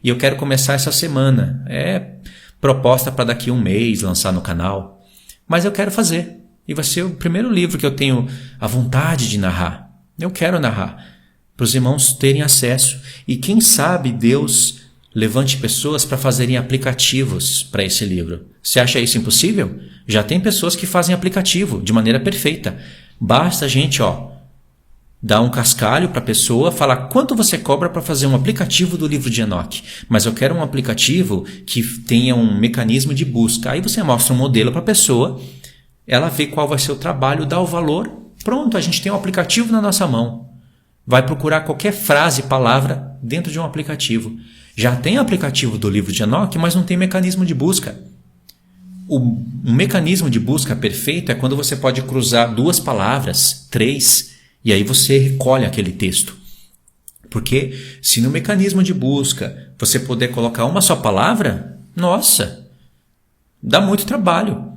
E eu quero começar essa semana. É proposta para daqui a um mês lançar no canal. Mas eu quero fazer. E vai ser o primeiro livro que eu tenho a vontade de narrar. Eu quero narrar. Para os irmãos terem acesso. E quem sabe Deus levante pessoas para fazerem aplicativos para esse livro. Você acha isso impossível? Já tem pessoas que fazem aplicativo de maneira perfeita. Basta a gente, dar um cascalho para a pessoa, falar quanto você cobra para fazer um aplicativo do livro de Enoque. Mas eu quero um aplicativo que tenha um mecanismo de busca. Aí você mostra um modelo para a pessoa, ela vê qual vai ser o trabalho, dá o valor. Pronto, a gente tem um aplicativo na nossa mão. Vai procurar qualquer frase, palavra dentro de um aplicativo. Já tem aplicativo do livro de Enoque, mas não tem mecanismo de busca. Um mecanismo de busca perfeito é quando você pode cruzar 2 palavras, 3, e aí você recolhe aquele texto. Porque se no mecanismo de busca você puder colocar uma só palavra, nossa, dá muito trabalho.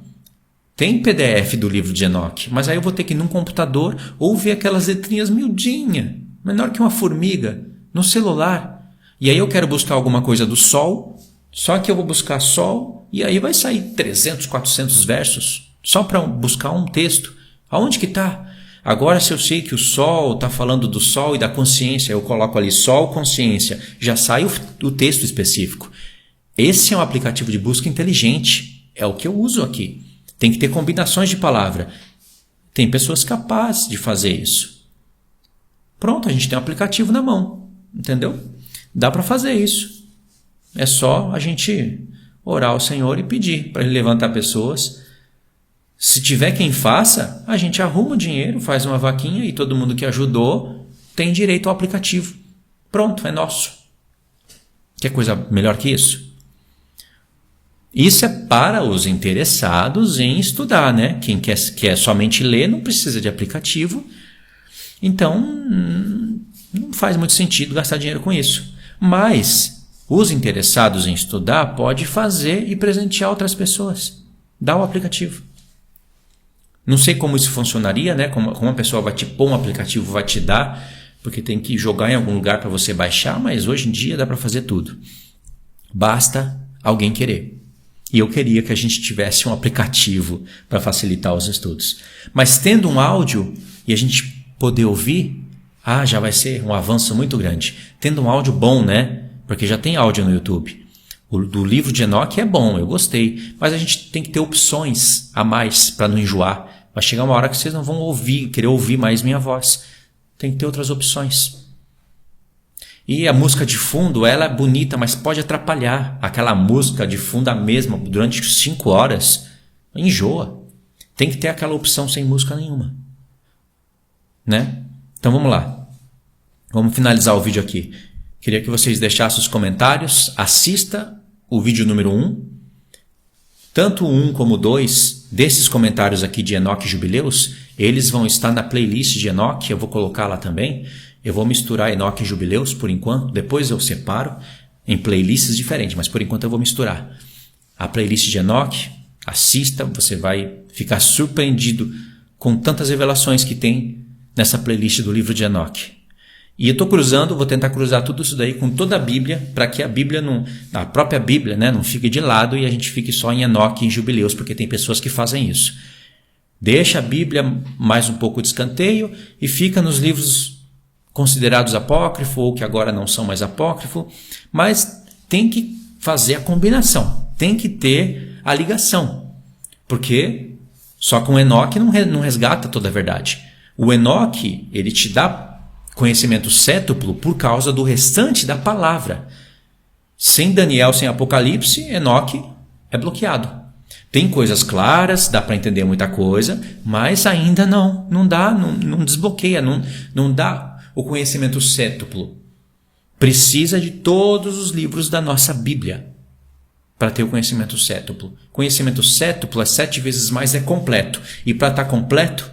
Tem PDF do livro de Enoque, mas aí eu vou ter que ir num computador ou ver aquelas letrinhas miudinha, menor que uma formiga, no celular. E aí eu quero buscar alguma coisa do sol, só que eu vou buscar sol e aí vai sair 300, 400 versos só para buscar um texto. Aonde que está? Agora se eu sei que o sol está falando do sol e da consciência, eu coloco ali sol, consciência, já sai o texto específico. Esse é um aplicativo de busca inteligente, é o que eu uso aqui. Tem que ter combinações de palavra. Tem pessoas capazes de fazer isso. Pronto, a gente tem um aplicativo na mão, entendeu? Dá para fazer isso. É só a gente orar ao Senhor e pedir para Ele levantar pessoas. Se tiver quem faça, a gente arruma o dinheiro, faz uma vaquinha e todo mundo que ajudou tem direito ao aplicativo. Pronto, é nosso. Quer coisa melhor que isso? Isso é para os interessados em estudar, né? Quem quer somente ler não precisa de aplicativo. Então, não faz muito sentido gastar dinheiro com isso. Mas os interessados em estudar podem fazer e presentear outras pessoas. Dá o aplicativo. Não sei como isso funcionaria, né? Como uma pessoa vai te pôr um aplicativo, vai te dar, porque tem que jogar em algum lugar para você baixar, mas hoje em dia dá para fazer tudo. Basta alguém querer. E eu queria que a gente tivesse um aplicativo para facilitar os estudos. Mas tendo um áudio e a gente poder ouvir, já vai ser um avanço muito grande. Tendo um áudio bom, né? Porque já tem áudio no YouTube. O do livro de Enoque é bom, eu gostei. Mas a gente tem que ter opções a mais para não enjoar. Vai chegar uma hora que vocês não vão querer ouvir mais minha voz. Tem que ter outras opções. E a música de fundo, ela é bonita, mas pode atrapalhar. Aquela música de fundo a mesma durante 5 horas, enjoa. Tem que ter aquela opção sem música nenhuma. Né? Então vamos lá. Vamos finalizar o vídeo aqui. Queria que vocês deixassem os comentários. Assista o vídeo número 1. Tanto o 1 como o 2 desses comentários aqui de Enoque e Jubileus, eles vão estar na playlist de Enoque. Eu vou colocar lá também. Eu vou misturar Enoque e Jubileus por enquanto. Depois eu separo em playlists diferentes, mas por enquanto eu vou misturar. A playlist de Enoque, assista, você vai ficar surpreendido com tantas revelações que tem nessa playlist do livro de Enoque. E eu estou cruzando, vou tentar cruzar tudo isso daí com toda a Bíblia, para que a Bíblia, a própria Bíblia, né, não fique de lado e a gente fique só em Enoque e em Jubileus, porque tem pessoas que fazem isso. Deixa a Bíblia mais um pouco de escanteio e fica nos livros considerados apócrifos ou que agora não são mais apócrifos, mas tem que fazer a combinação, tem que ter a ligação, porque só com Enoque não resgata toda a verdade. O Enoque, ele te dá conhecimento cétuplo por causa do restante da palavra. Sem Daniel, sem Apocalipse, Enoque é bloqueado. Tem coisas claras, dá para entender muita coisa, mas ainda não dá, não desbloqueia, não dá o conhecimento cétuplo. Precisa de todos os livros da nossa Bíblia para ter o conhecimento cétuplo. Conhecimento cétuplo é 7 vezes mais, é completo. E para estar completo,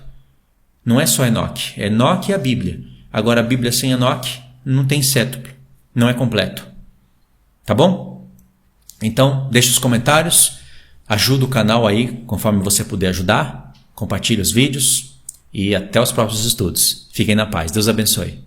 não é só Enoque. Enoque e a Bíblia. Agora a Bíblia sem Enoque não tem cétuplo. Não é completo. Tá bom? Então, deixa os comentários. Ajuda o canal aí, conforme você puder ajudar. Compartilhe os vídeos. E até os próximos estudos. Fiquem na paz. Deus abençoe.